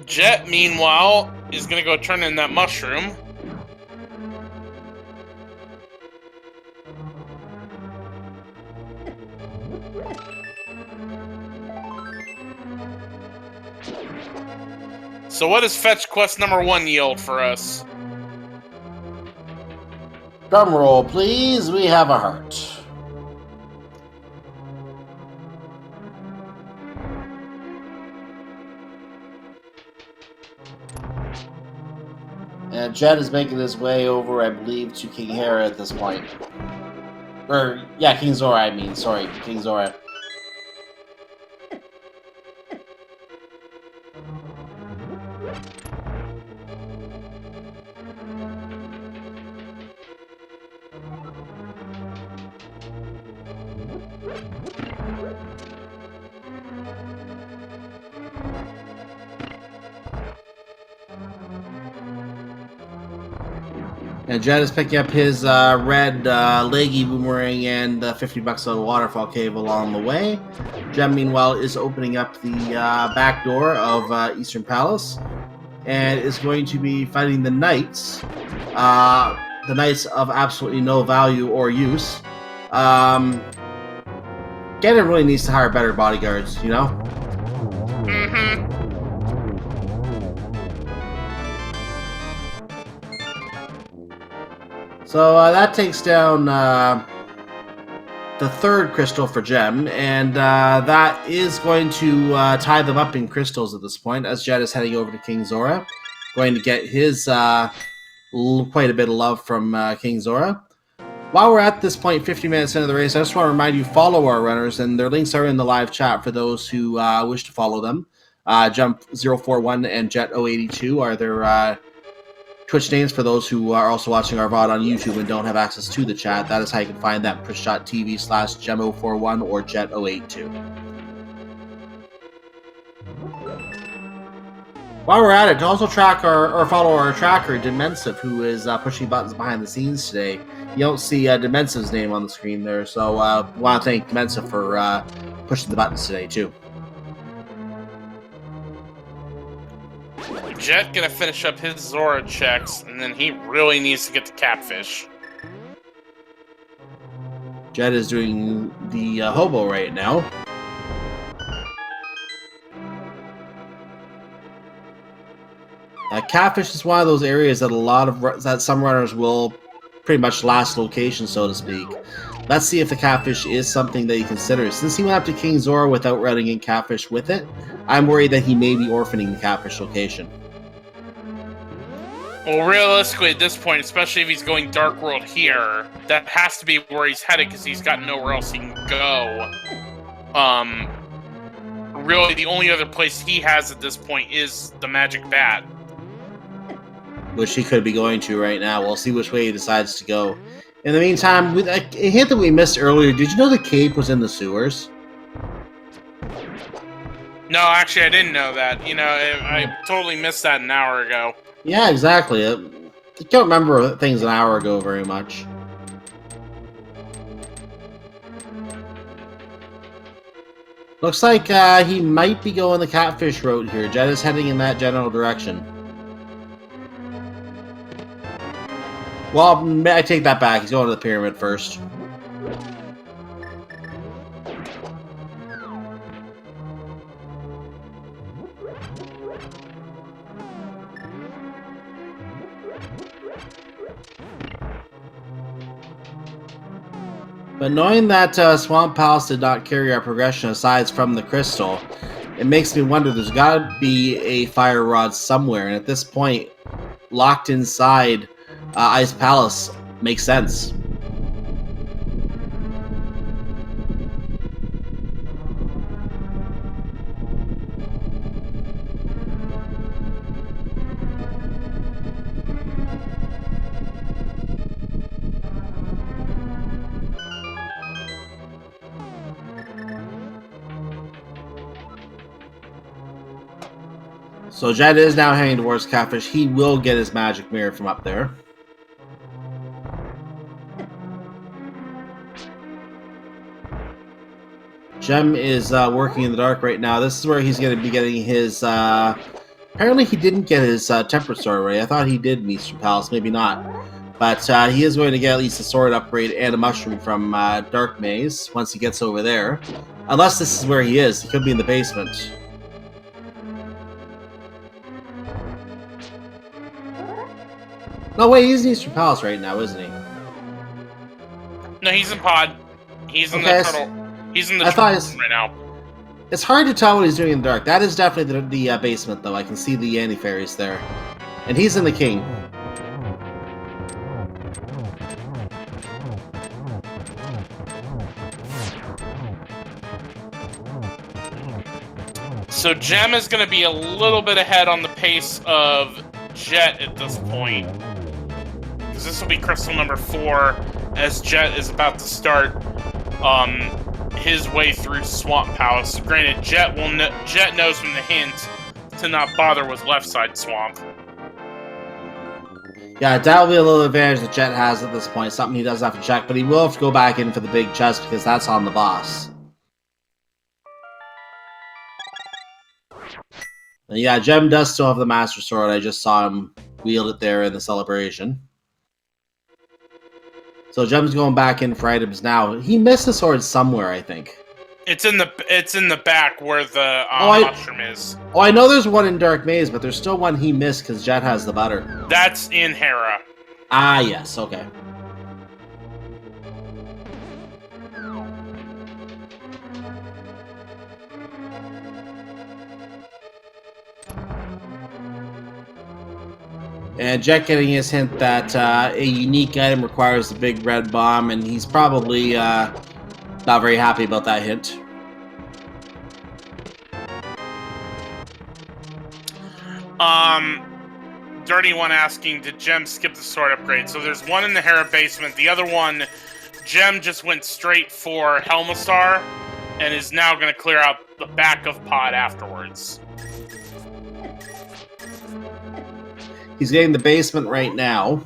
Jet, meanwhile, is going to go turn in that mushroom. So what does fetch quest number 1 yield for us? Drum roll, please. We have a heart. And Jet is making his way over, I believe, to King Hera at this point. Or, yeah, King Zora, I mean. Sorry, King Zora. And Jet is picking up his red leggy boomerang and $50 on the waterfall cave along the way. Jem, meanwhile, is opening up the back door of Eastern Palace and is going to be fighting the knights. The knights of absolutely no value or use. Ganon really needs to hire better bodyguards, you know? Mm-hmm. So that takes down the third crystal for Gem, and that is going to tie them up in crystals at this point, as Jet is heading over to King Zora, going to get his quite a bit of love from King Zora. While we're at this point, 50 minutes into the race, I just want to remind you, follow our runners, and their links are in the live chat for those who wish to follow them. Jump041 and Jet082 are their Twitch names for those who are also watching our VOD on YouTube and don't have access to the chat. That is how you can find that, twitch.tv/Gem041 or Jet082. While we're at it, to also track or follow our tracker, Dimensive, who is pushing buttons behind the scenes today. You don't see Dimensive's name on the screen there, so we want to thank Dimensive for pushing the buttons today, too. Jet gonna finish up his Zora checks, and then he really needs to get the catfish. Jet is doing the hobo right now. Catfish is one of those areas that some runners will pretty much last location, so to speak. Let's see if the catfish is something that he considers. Since he went up to King Zora without running in catfish with it, I'm worried that he may be orphaning the catfish location. Well, realistically, at this point, especially if he's going Dark World here, that has to be where he's headed because he's got nowhere else he can go. Really, the only other place he has at this point is the Magic Bat, which he could be going to right now. We'll see which way he decides to go. In the meantime, a hint that we missed earlier, did you know the cape was in the sewers? No, actually, I didn't know that. You know, I totally missed that an hour ago. Yeah, exactly. I don't remember things an hour ago very much. Looks like he might be going the catfish route here. Jet is heading in that general direction. Well, I take that back. He's going to the pyramid first. But knowing that Swamp Palace did not carry our progression aside from the crystal, it makes me wonder there's got to be a fire rod somewhere, and at this point, locked inside Ice Palace makes sense. So Jet is now heading towards Catfish. He will get his magic mirror from up there. Gem is working in the dark right now. This is where he's going to be getting his... apparently he didn't get his temperate sword right. I thought he did in Eastern Palace. Maybe not. But he is going to get at least a sword upgrade and a mushroom from Dark Maze once he gets over there. Unless this is where he is. He could be in the basement. No, wait, he's in Eastern Palace right now, isn't he? No, he's in Pod. He's in the turtle. He's in the turtle right now. It's hard to tell what he's doing in the dark. That is definitely the basement, though. I can see the anti-fairies there. And he's in the king. So Gem is going to be a little bit ahead on the pace of Jet at this point. Because this will be crystal number 4 as Jet is about to start his way through Swamp Palace. Granted, Jet knows from the hint to not bother with left side swamp. Yeah, that'll be a little advantage that Jet has at this point. Something he does have to check, but he will have to go back in for the big chest because that's on the boss. And yeah, Gem does still have the Master Sword. I just saw him wield it there in the celebration. So Gem's going back in for items now. He missed the sword somewhere, I think. It's in the back where the mushroom is. Oh, I know there's one in Dark Maze, but there's still one he missed because Jet has the butter. That's in Hera. Ah, yes, okay. And Jet getting his hint that a unique item requires the big red bomb, and he's probably not very happy about that hint. Dirty One asking, did Gem skip the sword upgrade? So there's one in the Hera basement. The other one, Gem just went straight for Helmasar and is now going to clear out the back of Pod afterwards. He's getting the basement right now.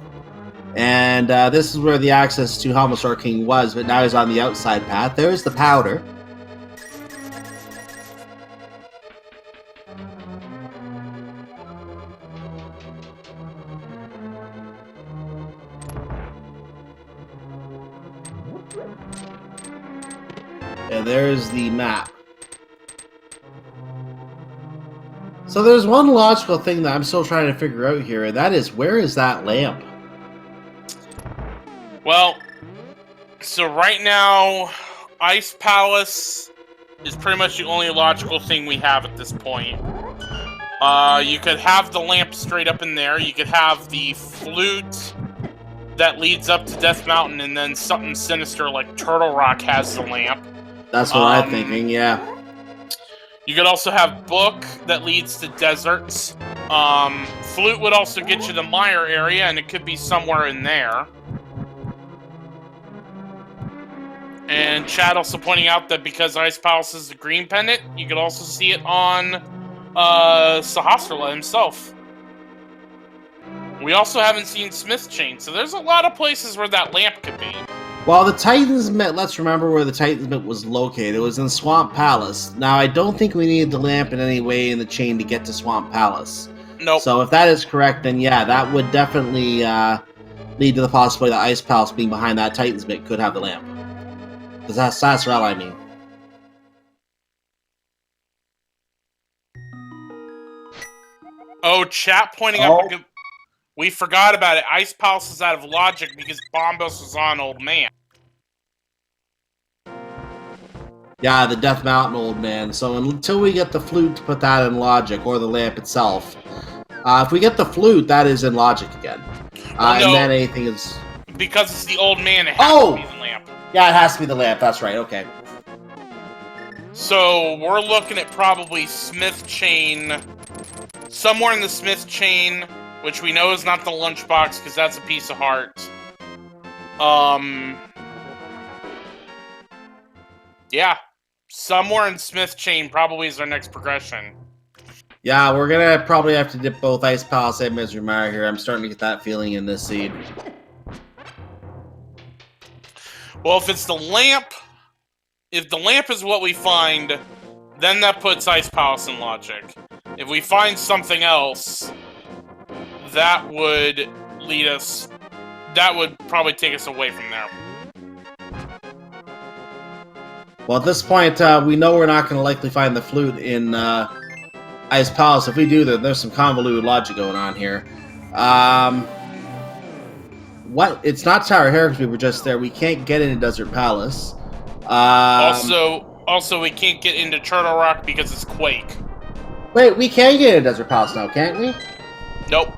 And this is where the access to Helmasar King was, but now he's on the outside path. There's the powder. And there's the map. So there's one logical thing that I'm still trying to figure out here, and that is, where is that lamp? Well, so right now, Ice Palace is pretty much the only logical thing we have at this point. You could have the lamp straight up in there. You could have the flute that leads up to Death Mountain, and then something sinister like Turtle Rock has the lamp. That's what I'm thinking, yeah. You could also have Book that leads to deserts. Flute would also get you the Mire area, and it could be somewhere in there. And Chad also pointing out that because Ice Palace is the green pendant, you could also see it on Sahasrara himself. We also haven't seen Smith's Chain, so there's a lot of places where that lamp could be. Well, the Titan's Mitt, let's remember where the Titan's Mitt was located. It was in Swamp Palace. Now, I don't think we needed the lamp in any way in the chain to get to Swamp Palace. Nope. So if that is correct, then yeah, that would definitely lead to the possibility that Ice Palace being behind that Titan's Mitt could have the lamp. Because that's Sasrel, I mean. Oh, chat pointing out, we forgot about it. Ice Palace is out of logic because Bombos was on Old Man. Yeah, the Death Mountain Old Man. So until we get the flute to put that in logic, or the lamp itself. If we get the flute, that is in logic again. Well, no, and then anything is... Because it's the Old Man, it has to be the lamp. Yeah, it has to be the lamp. That's right, okay. So, we're looking at probably Smith Chain. Somewhere in the Smith Chain, which we know is not the lunchbox, because that's a piece of heart. Yeah. Somewhere in Smith Chain probably is our next progression. Yeah, we're gonna probably have to dip both Ice Palace and Misery Mire here. I'm starting to get that feeling in this seed. Well, if it's the lamp... If the lamp is what we find, then that puts Ice Palace in logic. If we find something else, that would lead us... That would probably take us away from there. Well, at this point, we know we're not going to likely find the flute in Ice Palace. If we do, then there's some convoluted logic going on here. What? It's not Tower Hera because we were just there. We can't get into Desert Palace. Also, we can't get into Turtle Rock because it's Quake. Wait, we can get into Desert Palace now, can't we? Nope.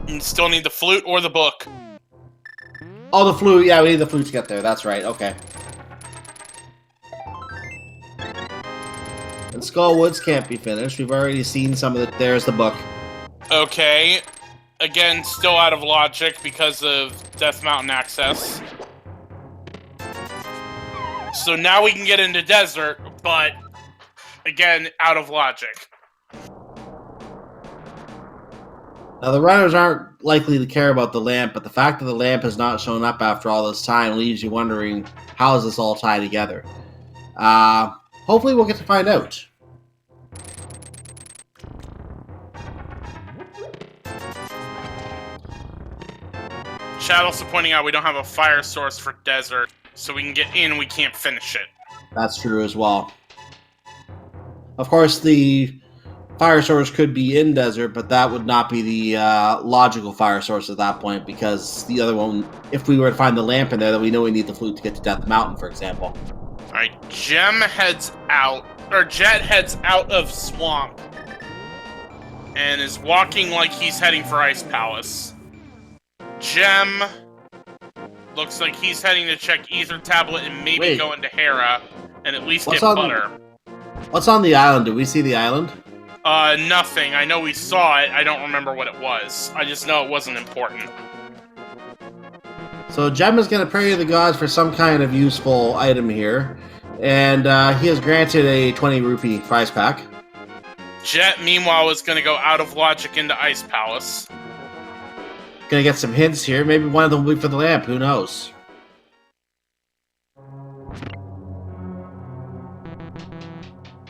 You still need the flute or the book. Oh, the flute. Yeah, we need the flute to get there. That's right. Okay. And Skull Woods can't be finished. We've already seen some of it. There's the book. Okay. Again, still out of logic because of Death Mountain access. So now we can get into Desert, but again, out of logic. Now, the runners aren't likely to care about the lamp, but the fact that the lamp has not shown up after all this time leaves you wondering, how does this all tie together? Hopefully we'll get to find out. Chad also pointing out we don't have a fire source for Desert, so we can get in, we can't finish it. That's true as well. Of course, the fire source could be in Desert, but that would not be the logical fire source at that point, because the other one, if we were to find the lamp in there, then we know we need the flute to get to Death Mountain, for example. Alright, Jet heads out of Swamp, and is walking like he's heading for Ice Palace. Gem looks like he's heading to check Ether Tablet and maybe go into Hera and at least get butter. What's on the island? Did we see the island? Nothing. I know we saw it. I don't remember what it was. I just know it wasn't important. So Gem is going to pray to the gods for some kind of useful item here. And he has granted a 20 rupee prize pack. Jet, meanwhile, is going to go out of logic into Ice Palace. Gonna get some hints here. Maybe one of them will be for the lamp. Who knows?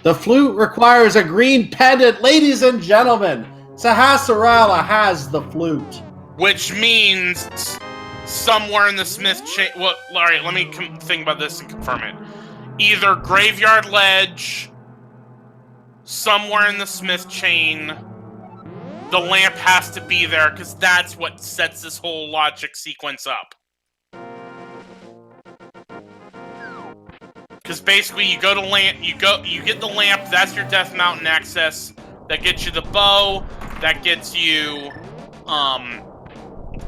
The flute requires a green pendant. Ladies and gentlemen, Sahasrara has the flute. Which means somewhere in the Smith chain... Well, alright, let me think about this and confirm it. Either Graveyard Ledge, somewhere in the Smith chain... The lamp has to be there, because that's what sets this whole logic sequence up. Because basically, you go to lamp, you get the lamp, that's your Death Mountain access. That gets you the bow, that gets you,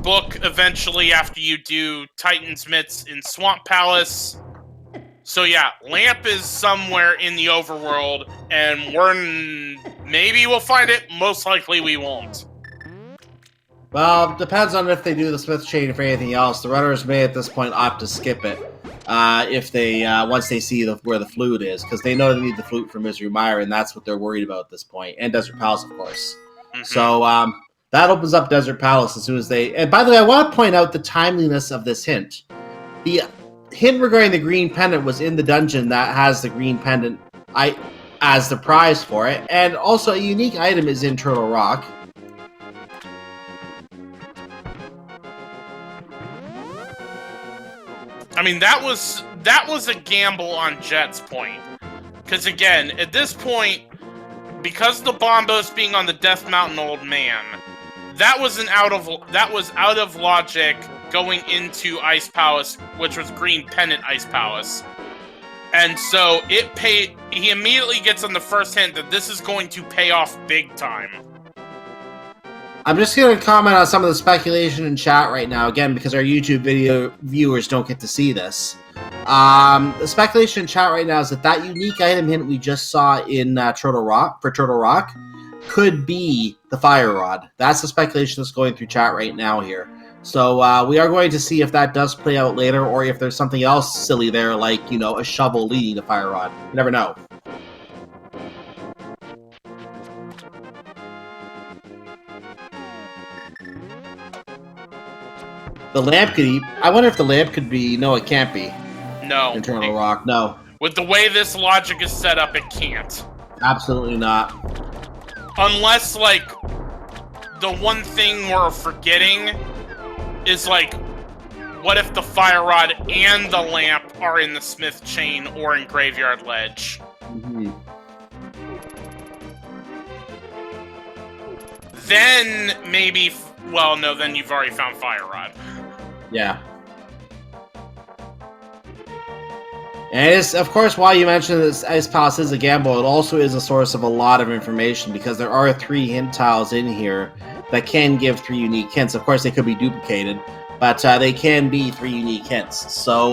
book eventually after you do Titan's Mitts in Swamp Palace. So yeah, lamp is somewhere in the overworld, and maybe we'll find it, most likely we won't. Well, depends on if they do the Smith chain for anything else. The runners may at this point opt to skip it, if they, once they see where the flute is, because they know they need the flute for Misery Mire, and that's what they're worried about at this point, and Desert Palace, of course. Mm-hmm. So, that opens up Desert Palace as soon as they... And by the way, I want to point out the timeliness of this hint. The hint regarding the green pendant was in the dungeon that has the green pendant as the prize for it, and also a unique item is in Turtle Rock. I mean, that was a gamble on Jet's point, because again, at this point, because the Bombos being on the Death Mountain Old Man, that was out of logic. Going into Ice Palace, which was Green Pendant Ice Palace. And so he immediately gets on the first hint that this is going to pay off big time. I'm just going to comment on some of the speculation in chat right now, again, because our YouTube video viewers don't get to see this. The speculation in chat right now is that unique item hint we just saw in Turtle Rock could be the Fire Rod. That's the speculation that's going through chat right now here. So we are going to see if that does play out later, or if there's something else silly there, like, a shovel leading to Fire Rod. You never know. The lamp could I wonder if the lamp could be... No, it can't be. No. Internal Rock, no. With the way this logic is set up, it can't. Absolutely not. Unless, like, the one thing we're forgetting is, like, what if the Fire Rod and the lamp are in the Smith chain or in Graveyard Ledge? Mm-hmm. Then maybe... Well, no, then you've already found Fire Rod. Yeah. And it's, of course, while you mentioned this Ice Palace is a gamble, it also is a source of a lot of information, because there are 3 hint tiles in here that can give 3 unique hints. Of course, they could be duplicated, but they can be 3 unique hints. So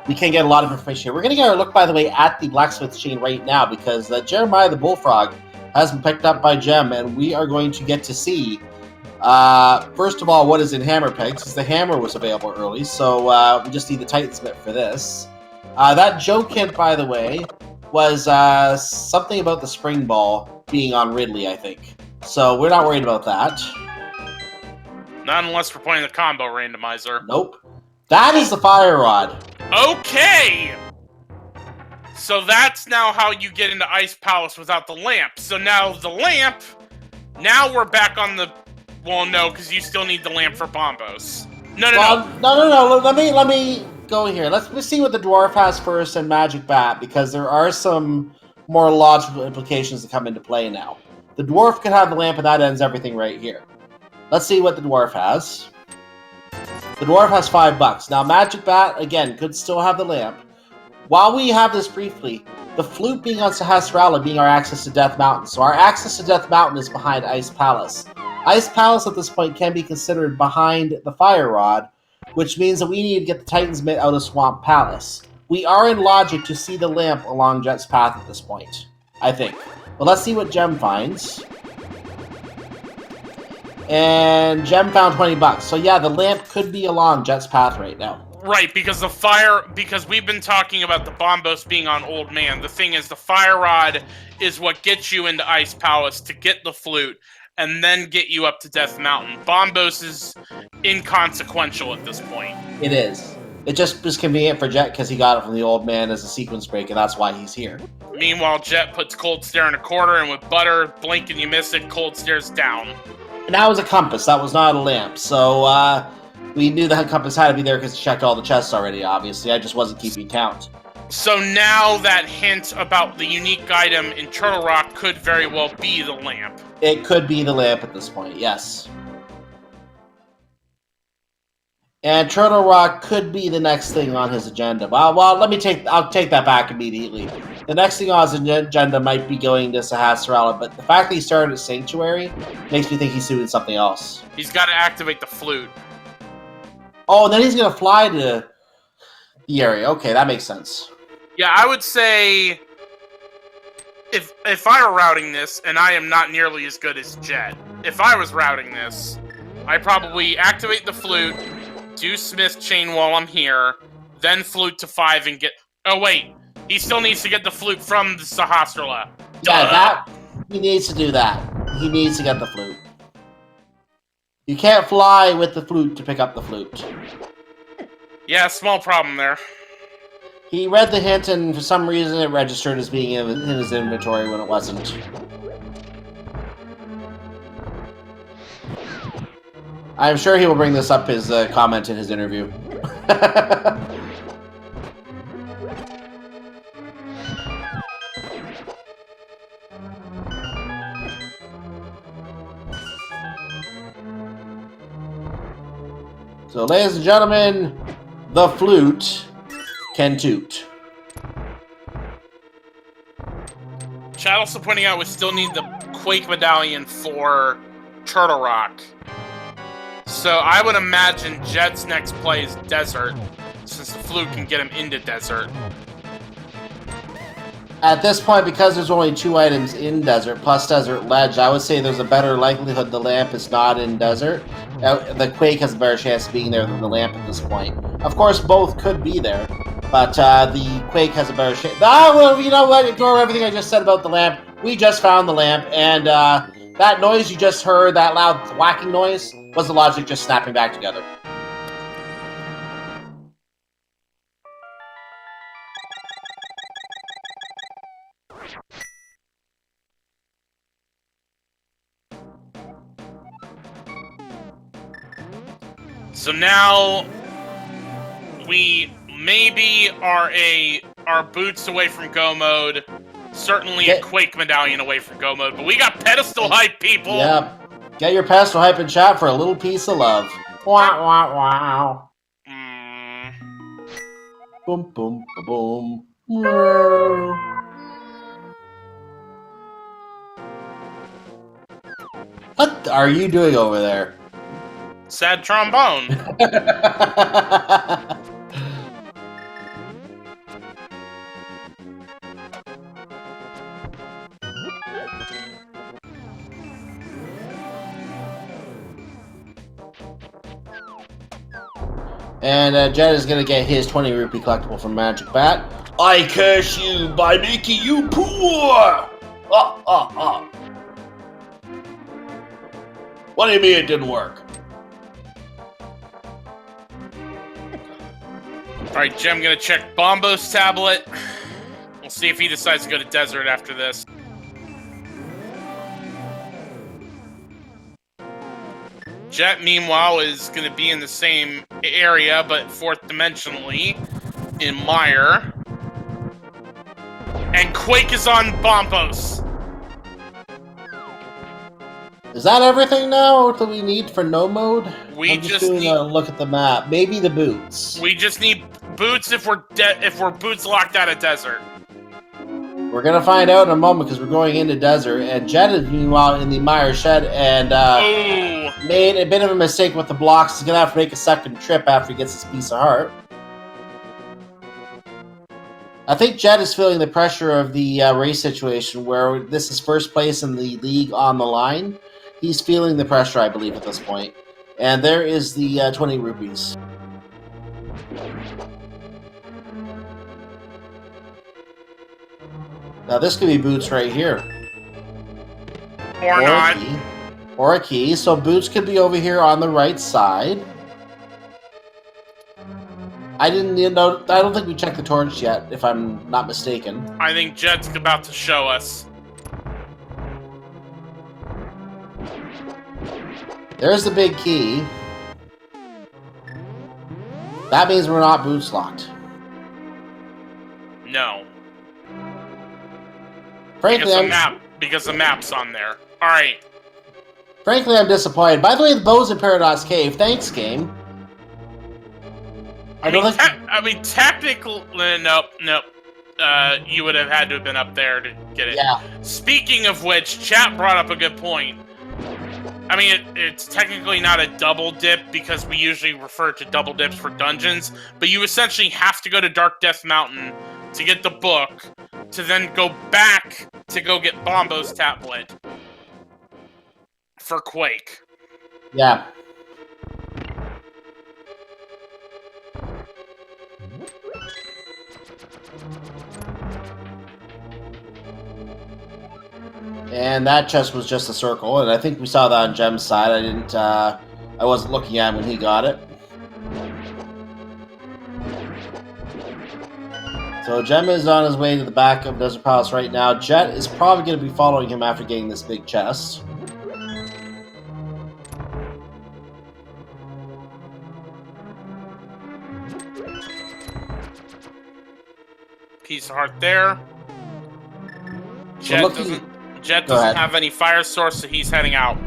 we can get a lot of information here. We're going to get a look, by the way, at the Blacksmith chain right now, because Jeremiah the Bullfrog has been picked up by Gem, and we are going to get to see, first of all, what is in Hammer Pegs, because the hammer was available early, so we just need the Titan's Mitt for this. That joke hint, by the way, was something about the spring ball being on Ridley, I think. So we're not worried about that. Not unless we're playing the combo randomizer. Nope. That is the Fire Rod. Okay! So that's now how you get into Ice Palace without the lamp. So now the lamp, now we're back on the... Well, no, because you still need the lamp for Bombos. No. Let me go here. Let's see what the Dwarf has first and Magic Bat, because there are some more logical implications that come into play now. The Dwarf can have the lamp, and that ends everything right here. Let's see what the Dwarf has. The Dwarf has $5. Now, Magic Bat, again, could still have the lamp. While we have this briefly, the flute being on Sahasrara being our access to Death Mountain. So our access to Death Mountain is behind Ice Palace. Ice Palace at this point can be considered behind the Fire Rod, which means that we need to get the Titan's Mitt out of Swamp Palace. We are in logic to see the lamp along Jet's path at this point, I think. But let's see what Gem finds. And Gem found 20 bucks. So yeah, the lamp could be along Jet's path right now. Right, because because we've been talking about the Bombos being on Old Man. The thing is, the Fire Rod is what gets you into Ice Palace to get the flute, and then get you up to Death Mountain. Bombos is inconsequential at this point. It is. It just was convenient for Jet because he got it from the Old Man as a sequence break, and that's why he's here. Meanwhile, Jet puts Cold Stare in a corner, and with Butter, blink and you miss it, Cold Stare's down. And that was a compass. That was not a lamp. So, we knew the compass had to be there because he checked all the chests already, obviously. I just wasn't keeping count. So now that hint about the unique item in Turtle Rock could very well be the lamp. It could be the lamp at this point, yes. And Turtle Rock could be the next thing on his agenda. Well, I'll take that back immediately. The next thing on his agenda might be going to Sahasrara, but the fact that he started at Sanctuary makes me think he's doing something else. He's got to activate the flute. Oh, and then he's going to fly to the area. Okay, that makes sense. Yeah, I would say if I were routing this, and I am not nearly as good as Jet, if I was routing this, I'd probably activate the flute, do Smith Chain while I'm here, then flute to 5 and get... Oh, wait. He still needs to get the flute from the Sahasrara. Yeah, he needs to do that. He needs to get the flute. You can't fly with the flute to pick up the flute. Yeah, small problem there. He read the hint, and for some reason it registered as being in his inventory when it wasn't. I'm sure he will bring this up his comment in his interview. So, ladies and gentlemen, the flute can toot. Chad also pointing out we still need the Quake Medallion for Turtle Rock. So I would imagine Jet's next play is Desert, since the flute can get him into Desert. At this point, because there's only 2 items in Desert, plus Desert Ledge, I would say there's a better likelihood the lamp is not in Desert. The Quake has a better chance of being there than the lamp at this point. Of course, both could be there, but the Quake has a better chance. Ah, well, you know what? Ignore everything I just said about the lamp. We just found the lamp, and that noise you just heard, that loud whacking noise, was the logic just snapping back together. So now we maybe are boots away from go mode, certainly a Quake Medallion away from go mode, but we got pedestal hype, people. Yep. Get your pedestal hype in chat for a little piece of love. Wow, wow, wow. Boom, boom, boom. What are you doing over there? Sad trombone. And Jet is gonna get his 20 rupee collectible from Magic Bat. I curse you by making you poor! What do you mean it didn't work? Alright, Jim, gonna check Bombo's tablet. We'll see if he decides to go to Desert after this. Jet, meanwhile, is going to be in the same area, but fourth dimensionally, in Mire. And Quake is on Bombos. Is that everything now that we need for no mode? I'm just doing a look at the map. Maybe the boots. We just need boots if we're boots locked out of Desert. We're gonna find out in a moment because we're going into desert, and Jet is meanwhile in the Meyer shed and made a bit of a mistake with the blocks. He's gonna have to make a second trip after he gets his piece of heart. I think Jet is feeling the pressure of the race situation where this is first place in the league on the line. He's feeling the pressure, I believe, at this point. And there is the 20 rupees. Now this could be Boots right here. Or not. Or a key. So Boots could be over here on the right side. I don't think we checked the torch yet, if I'm not mistaken. I think Jet's about to show us. There's the big key. That means we're not Boots locked. No. Frankly, because the map's on there. Alright. Frankly, I'm disappointed. By the way, the bow's in Paradox Cave. Thanks, game. I mean, technically, nope. You would have had to have been up there to get it. Yeah. Speaking of which, chat brought up a good point. I mean, it's technically not a double dip because we usually refer to double dips for dungeons, but you essentially have to go to Dark Death Mountain to get the book, to then go back to go get Bombo's tablet for Quake. Yeah. And that chest was just a circle, and I think we saw that on Jem's side. I wasn't looking at him when he got it. So Jem is on his way to the back of Desert Palace right now. Jet is probably going to be following him after getting this big chest. Piece of heart there. Jet doesn't have any fire source, so he's heading out.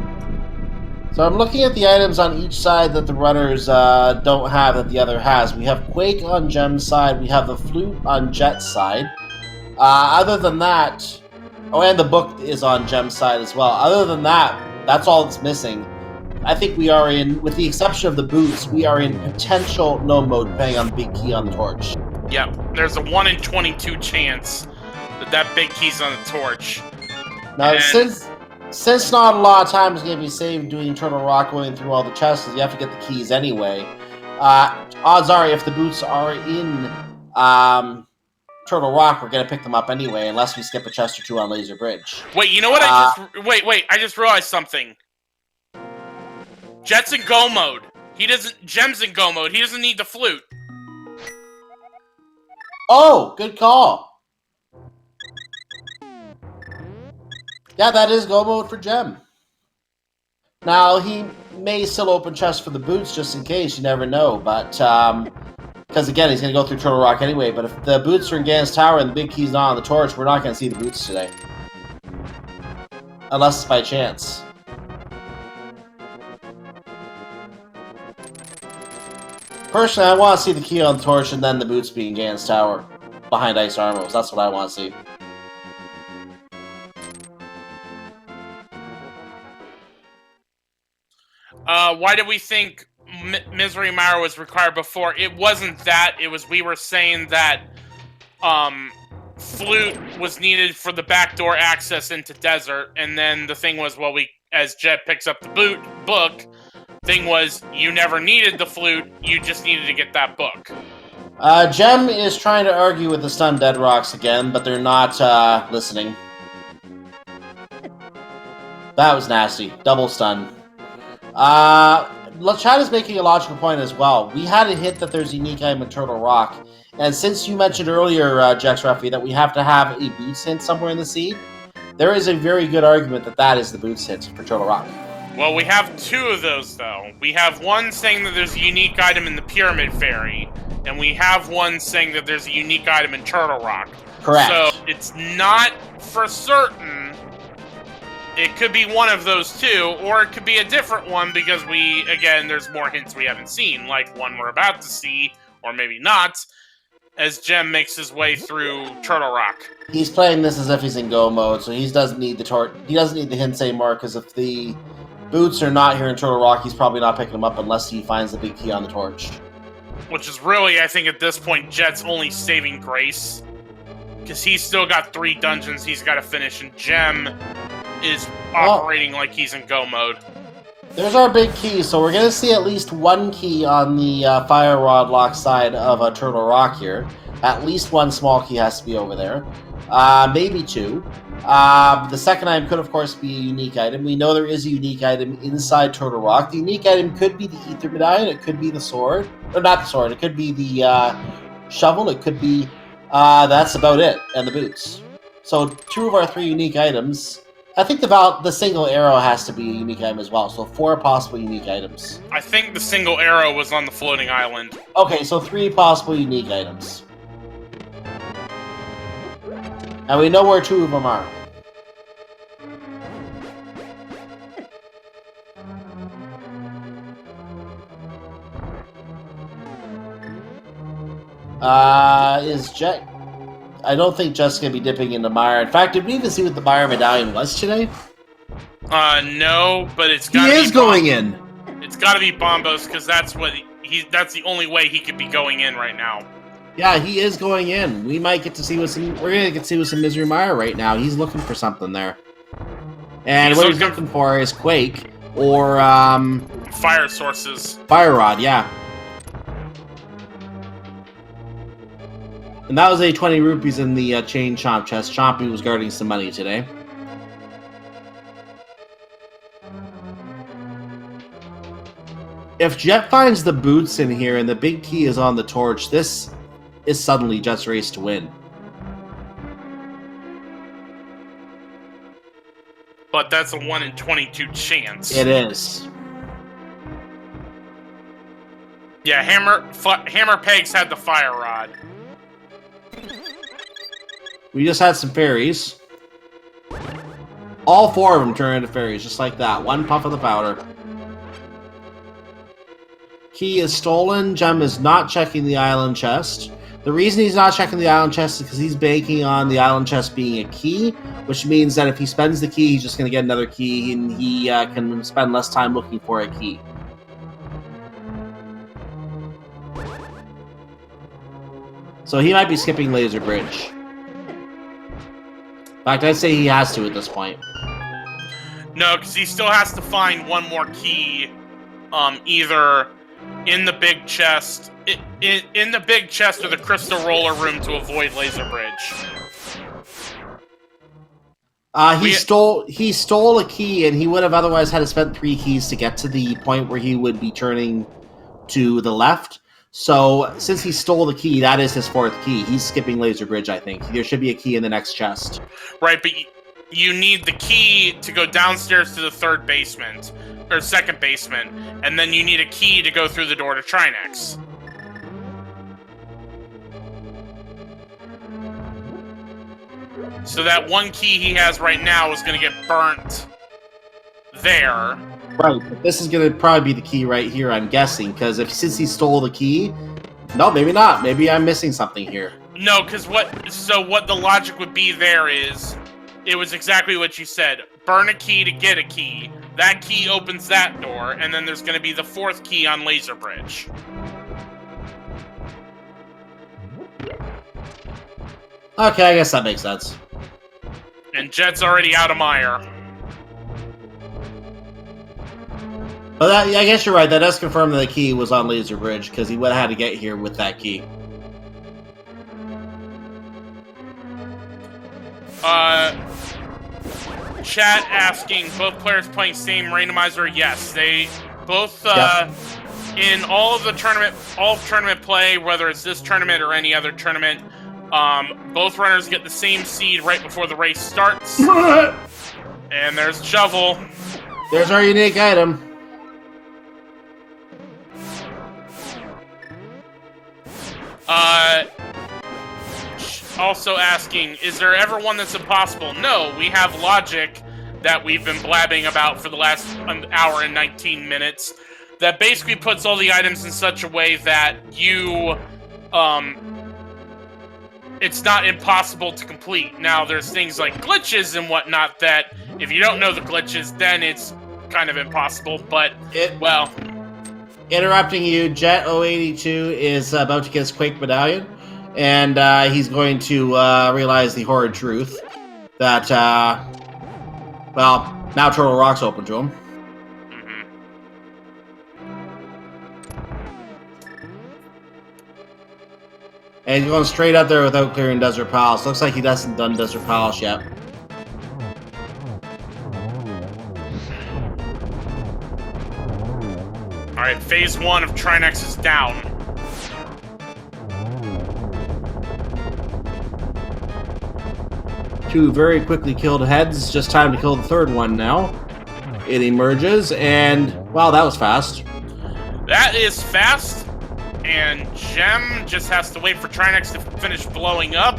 So I'm looking at the items on each side that the runners don't have that the other has. We have Quake on Jem's side. We have the flute on Jet's side. Other than that... Oh, and the book is on Jem's side as well. Other than that, that's all that's missing. I think we are in, with the exception of the boots, we are in potential no mode depending on the big key on the torch. Yep, there's a 1 in 22 chance that big key's on the torch. Now, since not a lot of time is going to be saved doing Turtle Rock going through all the chests, you have to get the keys anyway. Odds are, if the boots are in Turtle Rock, we're going to pick them up anyway, unless we skip a chest or two on Laser Bridge. Wait, you know what? I just realized something. Jet's in go mode. Jem's in go mode. He doesn't need the flute. Oh, good call. Yeah, that is go mode for Jem. Now, he may still open chests for the boots just in case, you never know, but, because again, he's going to go through Turtle Rock anyway, but if the boots are in Gan's Tower and the big key's not on the torch, we're not going to see the boots today. Unless it's by chance. Personally, I want to see the key on the torch and then the boots being Gan's Tower behind Ice Armors. That's what I want to see. Why did we think Misery Mire was required before? It wasn't that. It was we were saying that flute was needed for the backdoor access into desert, and then the thing was, well, as Jet picks up the book, thing was you never needed the flute, you just needed to get that book. Jem is trying to argue with the Stun Dead Rocks again, but they're not listening. That was nasty. Double stun. Chad is making a logical point as well. We had a hint that there's a unique item in Turtle Rock, and since you mentioned earlier, Jex Ruffy, that we have to have a boots hint somewhere in the seed, there is a very good argument that that is the boots hint for Turtle Rock. Well, we have two of those, though. We have one saying that there's a unique item in the Pyramid Fairy, and we have one saying that there's a unique item in Turtle Rock. Correct. So, it's not for certain. It could be one of those two, or it could be a different one because again, there's more hints we haven't seen, like one we're about to see, or maybe not. as Jem makes his way through Turtle Rock. He's playing this as if he's in go mode, so he doesn't need the torch. He doesn't need the hint anymore, because if the boots are not here in Turtle Rock, he's probably not picking them up unless he finds the big key on the torch. Which is really, I think, at this point, Jet's only saving grace. Because he's still got 3 dungeons he's got to finish, and Jem is operating like he's in go mode. There's our big key, so we're going to see at least 1 key on the Fire Rod Lock side of Turtle Rock here. At least 1 small key has to be over there. Maybe 2. The second item could, of course, be a unique item. We know there is a unique item inside Turtle Rock. The unique item could be the Ether Medallion, it could be the sword. Or not the sword, it could be the shovel, it could be... that's about it, and the boots. So 2 of our 3 unique items. I think the single arrow has to be a unique item as well, so 4 possible unique items. I think the single arrow was on the floating island. Okay, so 3 possible unique items. And we know where 2 of them are. Is Jet... I don't think Jet's going to be dipping into Mire. In fact, did we even see what the Mire medallion was today? No, but it's got to be... He is going in! It's got to be Bombos, because that's what that's the only way he could be going in right now. Yeah, he is going in. We might get to see what we're going to get to see with some Misery Mire right now. He's looking for something there. And what he's looking for is Quake, or, Fire sources. Fire Rod, yeah. And that was a 20 rupees in the chain Chomp chest. Chompy was guarding some money today. If Jet finds the boots in here and the big key is on the torch, this is suddenly Jet's race to win. But that's a 1 in 22 chance. It is. Yeah, Hammer Pegs had the fire rod. We just had some fairies. All 4 of them turn into fairies, just like that. 1 puff of the powder. Key is stolen. Jem is not checking the island chest. The reason he's not checking the island chest is because he's banking on the island chest being a key, which means that if he spends the key, he's just going to get another key, and he can spend less time looking for a key. So he might be skipping Laser Bridge. In fact, I'd say he has to at this point. No, because he still has to find 1 more key, either in the big chest, in the big chest or the crystal roller room to avoid Laser Bridge. He stole a key, and he would have otherwise had to spend 3 keys to get to the point where he would be turning to the left. So, since he stole the key, that is his 4th key. He's skipping Laser Bridge, I think. There should be a key in the next chest. Right, but you need the key to go downstairs to the 3rd basement, or 2nd basement, and then you need a key to go through the door to Trinex. So that 1 key he has right now is going to get burnt there. Right, but this is going to probably be the key right here, I'm guessing, because since he stole the key... No, maybe not. Maybe I'm missing something here. No, because what the logic would be there is, it was exactly what you said. Burn a key to get a key. That key opens that door, and then there's going to be the 4th key on Laser Bridge. Okay, I guess that makes sense. And Jet's already out of Mire. But I guess you're right. That does confirm that the key was on Laser Bridge, because he would have had to get here with that key. Chat asking, both players playing same randomizer? Yes, they both, in all tournament play, whether it's this tournament or any other tournament, both runners get the same seed right before the race starts. And there's Shovel. There's our unique item. Also asking, is there ever one that's impossible? No, we have logic that we've been blabbing about for the last hour and 19 minutes that basically puts all the items in such a way that you it's not impossible to complete. Now, there's things like glitches and whatnot that, if you don't know the glitches, then it's kind of impossible, but, well... Interrupting you, Jet082 is about to get his Quake Medallion, and he's going to realize the horrid truth that, well, now Turtle Rock's open to him. And he's going straight up there without clearing Desert Palace. Looks like he hasn't done Desert Palace yet. Alright, phase 1 of Trinex is down. Two very quickly killed heads. Just time to kill the third one now. It emerges, and wow, that was fast. That is fast. And Gem just has to wait for Trinex to finish blowing up,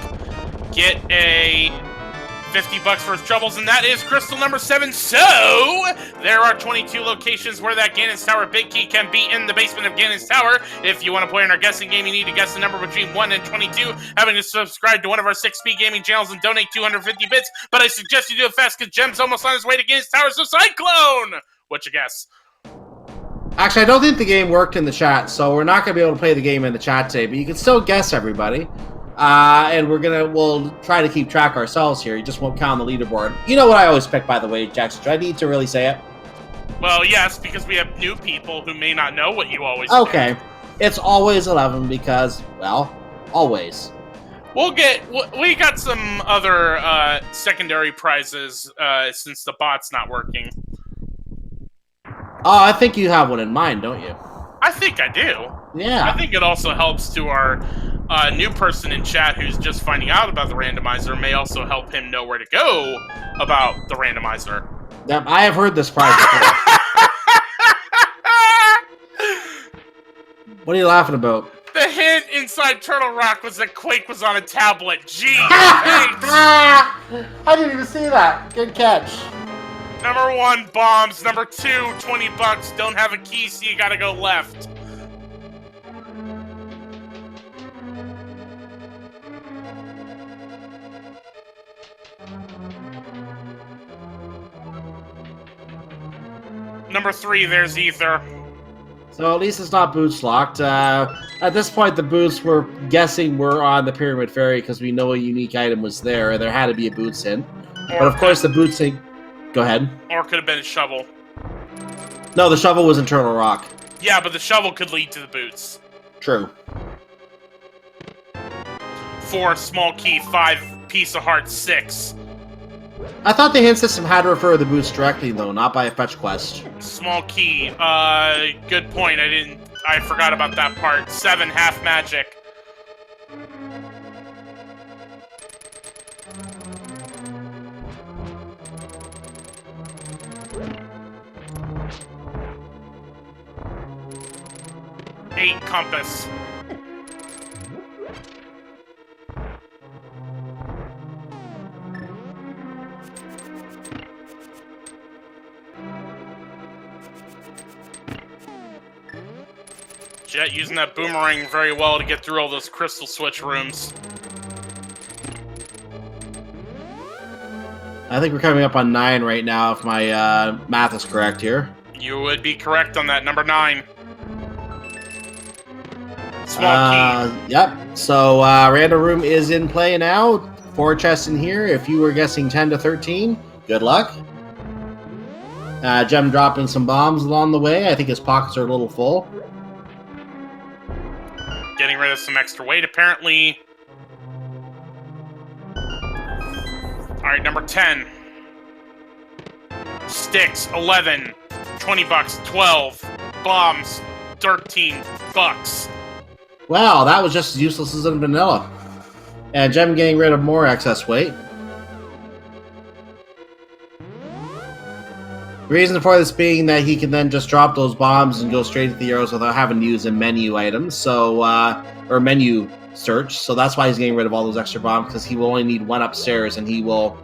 get a $50 for his troubles, and that is crystal number 7. So, there are 22 locations where that Ganon's Tower big key can be in the basement of Ganon's Tower. If you want to play in our guessing game, you need to guess the number between 1 and 22, having to subscribe to one of our 6-speed gaming channels and donate 250 bits, but I suggest you do it fast because Gem's almost on his way to Ganon's Tower, so Cyclone! What you guess? Actually, I don't think the game worked in the chat, so we're not going to be able to play the game in the chat today, but you can still guess, everybody. And we'll try to keep track ourselves here. You just won't count on the leaderboard. You know what I always pick, by the way, Jackson. Do I need to really say it? Well, yes, because we have new people who may not know what you always Okay. Pick. It's always 11 because, well, always. We got some other secondary prizes since the bot's not working. Oh, I think you have one in mind, don't you? I think I do. Yeah. I think it also helps to our new person in chat who's just finding out about the randomizer, may also help him know where to go about the randomizer. Yep, I have heard this prize before. What are you laughing about? The hint inside Turtle Rock was that Quake was on a tablet. Gee, I didn't even see that. Good catch. Number 1, bombs. Number 2, $20. Don't have a key, so you gotta go left. Number 3, there's Ether. So at least it's not boots locked. At this point, the boots we're guessing were on the Pyramid Ferry because we know a unique item was there, and there had to be a boots in. But of course, the boots in... Go ahead. Or it could have been a shovel. No, the shovel was in Turtle Rock. Yeah, but the shovel could lead to the boots. True. 4, small key. 5, piece of heart. 6. I thought the hint system had to refer to the boots directly, though, not by a fetch quest. Small key. Good point. I forgot about that part. 7, half magic. Eight, compass. Jet using that boomerang very well to get through all those crystal switch rooms. I think we're coming up on 9 right now, if my math is correct here. You would be correct on that. Number 9. Small key. Yep. So random room is in play now. 4 chests in here. If you were guessing 10 to 13, good luck. Gem dropping some bombs along the way. I think his pockets are a little full. Getting rid of some extra weight, apparently. Alright, number 10. Sticks, 11. $20, 12. Bombs, $13. Wow, that was just as useless as in vanilla. And Gem getting rid of more excess weight. The reason for this being that he can then just drop those bombs and go straight at the arrows without having to use a menu item, so, or menu search. So that's why he's getting rid of all those extra bombs, because he will only need one upstairs, and he will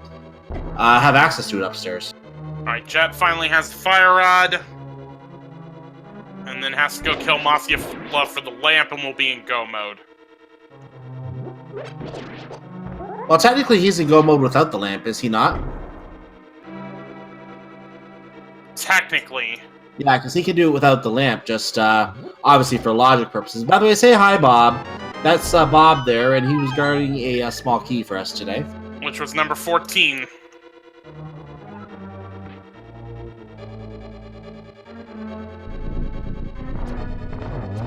have access to it upstairs. Alright, Jet finally has the fire rod. And then has to go kill Mafia Love for the lamp, and we'll be in go mode. Well, technically, he's in go mode without the lamp, is he not? Technically. Yeah, because he can do it without the lamp, just obviously for logic purposes. By the way, say hi, Bob. That's Bob there, and he was guarding a small key for us today. Which was number 14.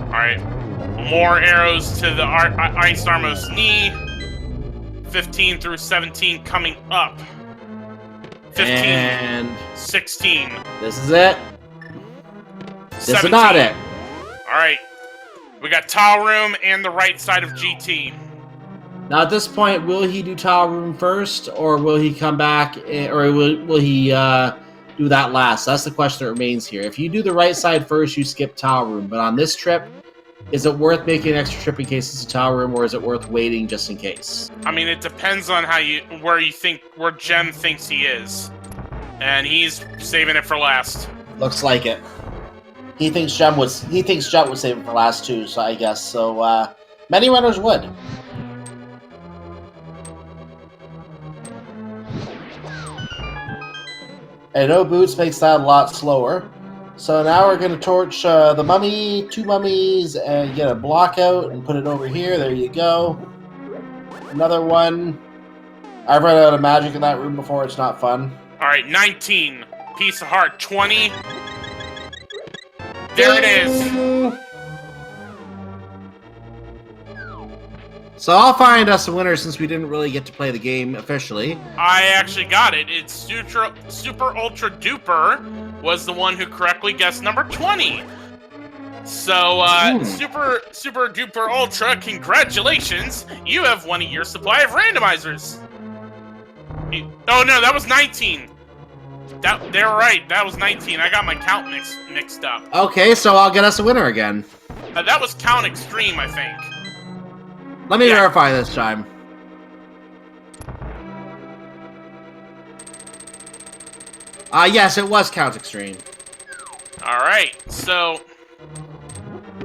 Alright. More arrows to the Ice Armos knee. 15 through 17 coming up. 15. And 16. this is it. This 17. is not it. Alright. We got Tile Room and the right side of GT. Now, at this point, will he do Tile Room first, or will he come back, or will he do that last? That's the question that remains here. If you do the right side first, you skip Tile Room. But on this trip, is it worth making an extra trip in case it's a Tile Room, or is it worth waiting just in case? I mean, it depends on where Gem thinks he is. And he's saving it for last. Looks like it. He thinks Jet would save it for last too, so I guess. So many runners would. And no boots makes that a lot slower. So now we're going to torch the mummy, 2 mummies, and get a block out and put it over here. There you go. Another one. I've run out of magic in that room before. It's not fun. Alright, 19. Piece of heart, 20. There it is. So I'll find us a winner since we didn't really get to play the game officially. I actually got it. It's Super Ultra Duper was the one who correctly guessed number 20. So, Super Duper Ultra, congratulations! You have won a year's supply of randomizers. Oh no, that was 19. They're right. That was 19. I got my count mixed up. Okay, so I'll get us a winner again. That was Count Extreme, I think. Let me verify this time. Yes, it was Count Extreme. Alright, so...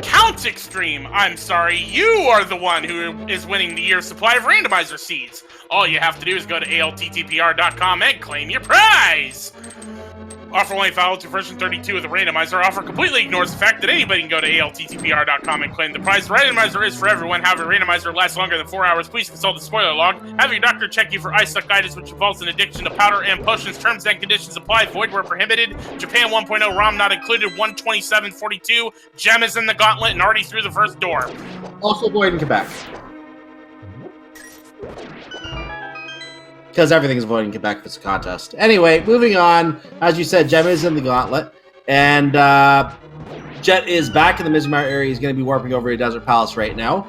Count Extreme, I'm sorry, you are the one who is winning the year's supply of randomizer seeds. All you have to do is go to ALTTPR.com and claim your prize! Offer only valid to version 32 of the randomizer. Offer completely ignores the fact that anybody can go to ALTTPR.com and claim the prize. The randomizer is for everyone. However, randomizer lasts longer than 4 hours. Please consult the spoiler log. Have your doctor check you for eye suckitis, which involves an addiction to powder and potions. Terms and conditions apply. Void where prohibited. Japan 1.0 ROM not included. 127.42. Gem is in the gauntlet and already through the first door. Also void in Quebec. Because everything's void in Quebec if it's a contest. Anyway, moving on. As you said, Gem is in the gauntlet. And Jet is back in the Mizumar area. He's going to be warping over to Desert Palace right now.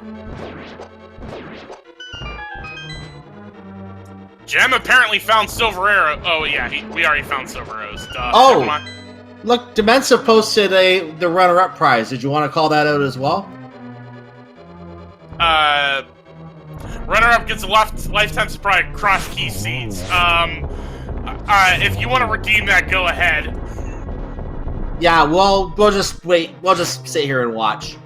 Gem apparently found Silver Arrow. Oh, yeah, we already found Silver Arrows. Duh. Oh! Look, Demensa posted the runner-up prize. Did you want to call that out as well? Runner-up gets a lifetime supply of cross-key seeds. If you want to redeem that, go ahead. Yeah, well, we'll just wait. We'll just sit here and watch.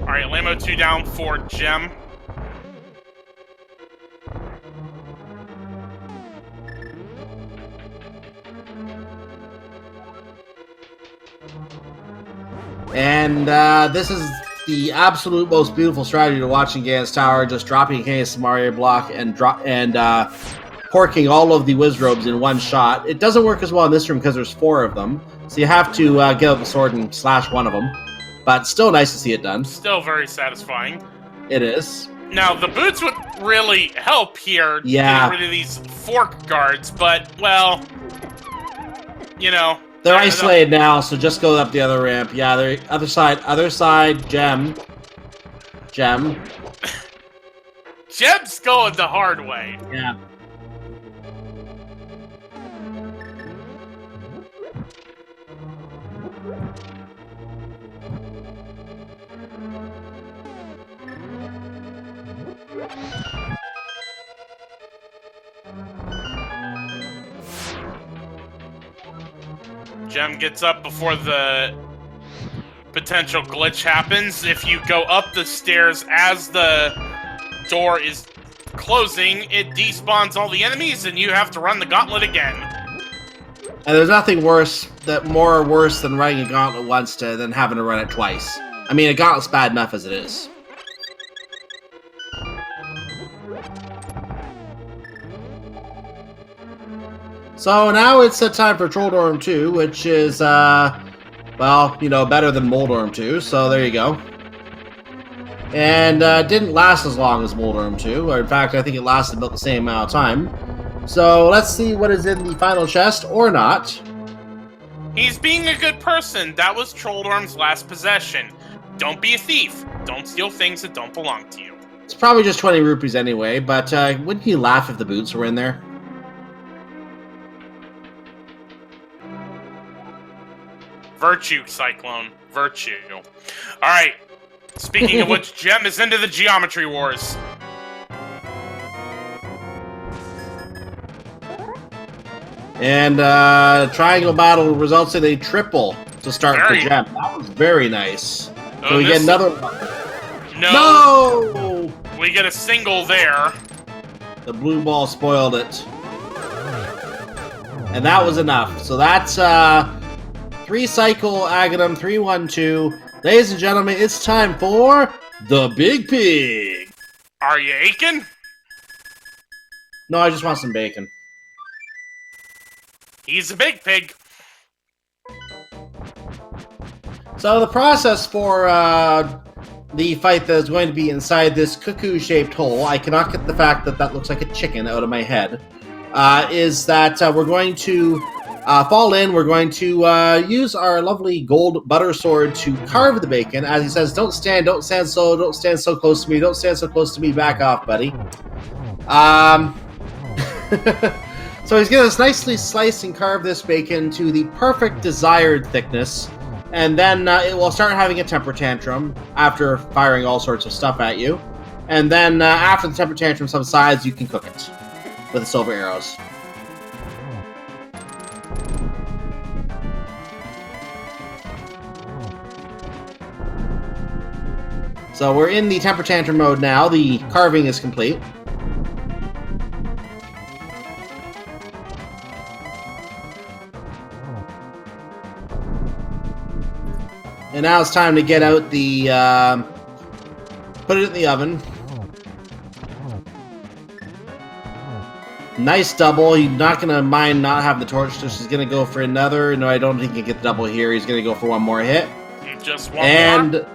Alright, Lamo 2 down for Gem. And this is the absolute most beautiful strategy to watch in Gaius Tower, just dropping a Gaius Mario block and porking all of the Wizrobes in one shot. It doesn't work as well in this room because there's 4 of them, so you have to get out the sword and slash one of them. But still nice to see it done. Still very satisfying. It is. Now, the boots would really help here Yeah. getting rid of these fork guards, but, well, you know... They're isolated now, so just go up the other ramp. Yeah, they're other side, Gem. Gem's going the hard way. Yeah. Gem gets up before the potential glitch happens. If you go up the stairs as the door is closing, it despawns all the enemies, and you have to run the gauntlet again. And there's nothing worse than running a gauntlet once than having to run it twice. I mean, a gauntlet's bad enough as it is. So now it's time for Trolldorm 2, which is, well, you know, better than Moldorm 2, so there you go. And didn't last as long as Moldorm 2, or in fact, I think it lasted about the same amount of time. So let's see what is in the final chest, or not. He's being a good person. That was Trolldorm's last possession. Don't be a thief. Don't steal things that don't belong to you. It's probably just 20 rupees anyway, but wouldn't you laugh if the boots were in there? Virtue, Cyclone. Virtue. Alright. Speaking of which, Gem is into the Geometry Wars. And triangle battle results in a triple to start the gem. That was very nice. So we get another one. No! We get a single there. The blue ball spoiled it. And that was enough. So that's 3 cycle Aghanim 312. Ladies and gentlemen, it's time for the Big Pig. Are you aching? No, I just want some bacon. He's a big pig. So the process for the fight that is going to be inside this cuckoo-shaped hole, I cannot get the fact that that looks like a chicken out of my head, is that we're going to fall in, we're going to use our lovely gold butter sword to carve the bacon. As he says, don't stand so close to me, back off, buddy. So he's going to nicely slice and carve this bacon to the perfect desired thickness, and then it will start having a temper tantrum after firing all sorts of stuff at you. And then after the temper tantrum subsides, you can cook it with the silver arrows. So we're in the temper tantrum mode now. The carving is complete. And now it's time to get out the, put it in the oven. Nice double. He's not going to mind not having the torch, so she's going to go for another. No, I don't think he can get the double here. He's going to go for one more hit. Just one more.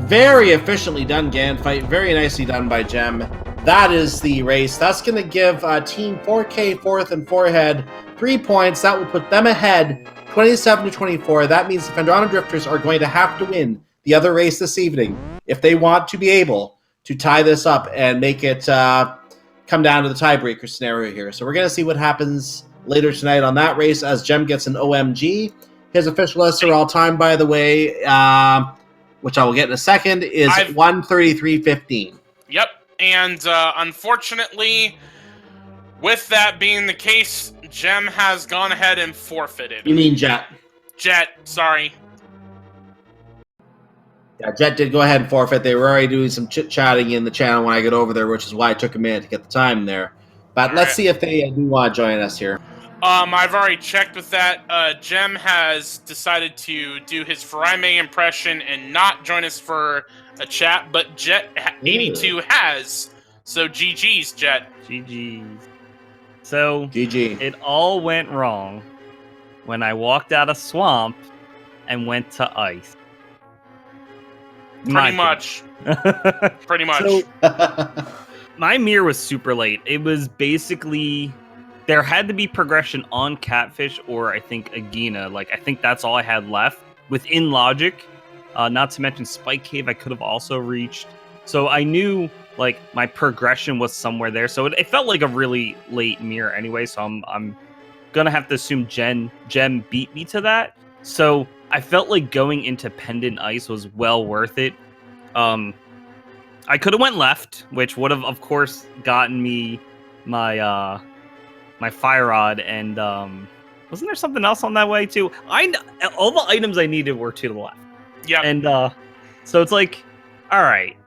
Very efficiently done, Ganfight. Very nicely done by Gem. That is the race. That's going to give Team 4K, 4th, and Forehead 3 points. That will put them ahead 27-24. That means the Phendrana Drifters are going to have to win the other race this evening if they want to be able to tie this up and make it come down to the tiebreaker scenario here. So we're going to see what happens later tonight on that race as Gem gets an OMG. His official Lesser all-time, by the way, which I will get in a second, is 133.15. Yep, and unfortunately, with that being the case, Gem has gone ahead and forfeited. You mean Jet? Jet, sorry. Yeah, Jet did go ahead and forfeit. They were already doing some chit-chatting in the channel when I got over there, which is why it took a minute to get the time there. But let's see if they do want to join us here. I've already checked with that. Gem has decided to do his Faraime impression and not join us for a chat, but Jet082 has. So GG's, Jet. GG's. So, GG. It all went wrong when I walked out of swamp and went to ice. Pretty much. Pretty much. So, my mirror was super late. It was basically, there had to be progression on Catfish or I think Agina. Like, I think that's all I had left within logic. Not to mention Spike Cave I could have also reached. So I knew like my progression was somewhere there. So it felt like a really late mirror anyway. So I'm gonna have to assume Gem beat me to that. So I felt like going into Pendant Ice was well worth it. I could have went left, which would have of course gotten me my my Fire Rod, and wasn't there something else on that way too? All the items I needed were to the left. Yeah. And so it's like, all right,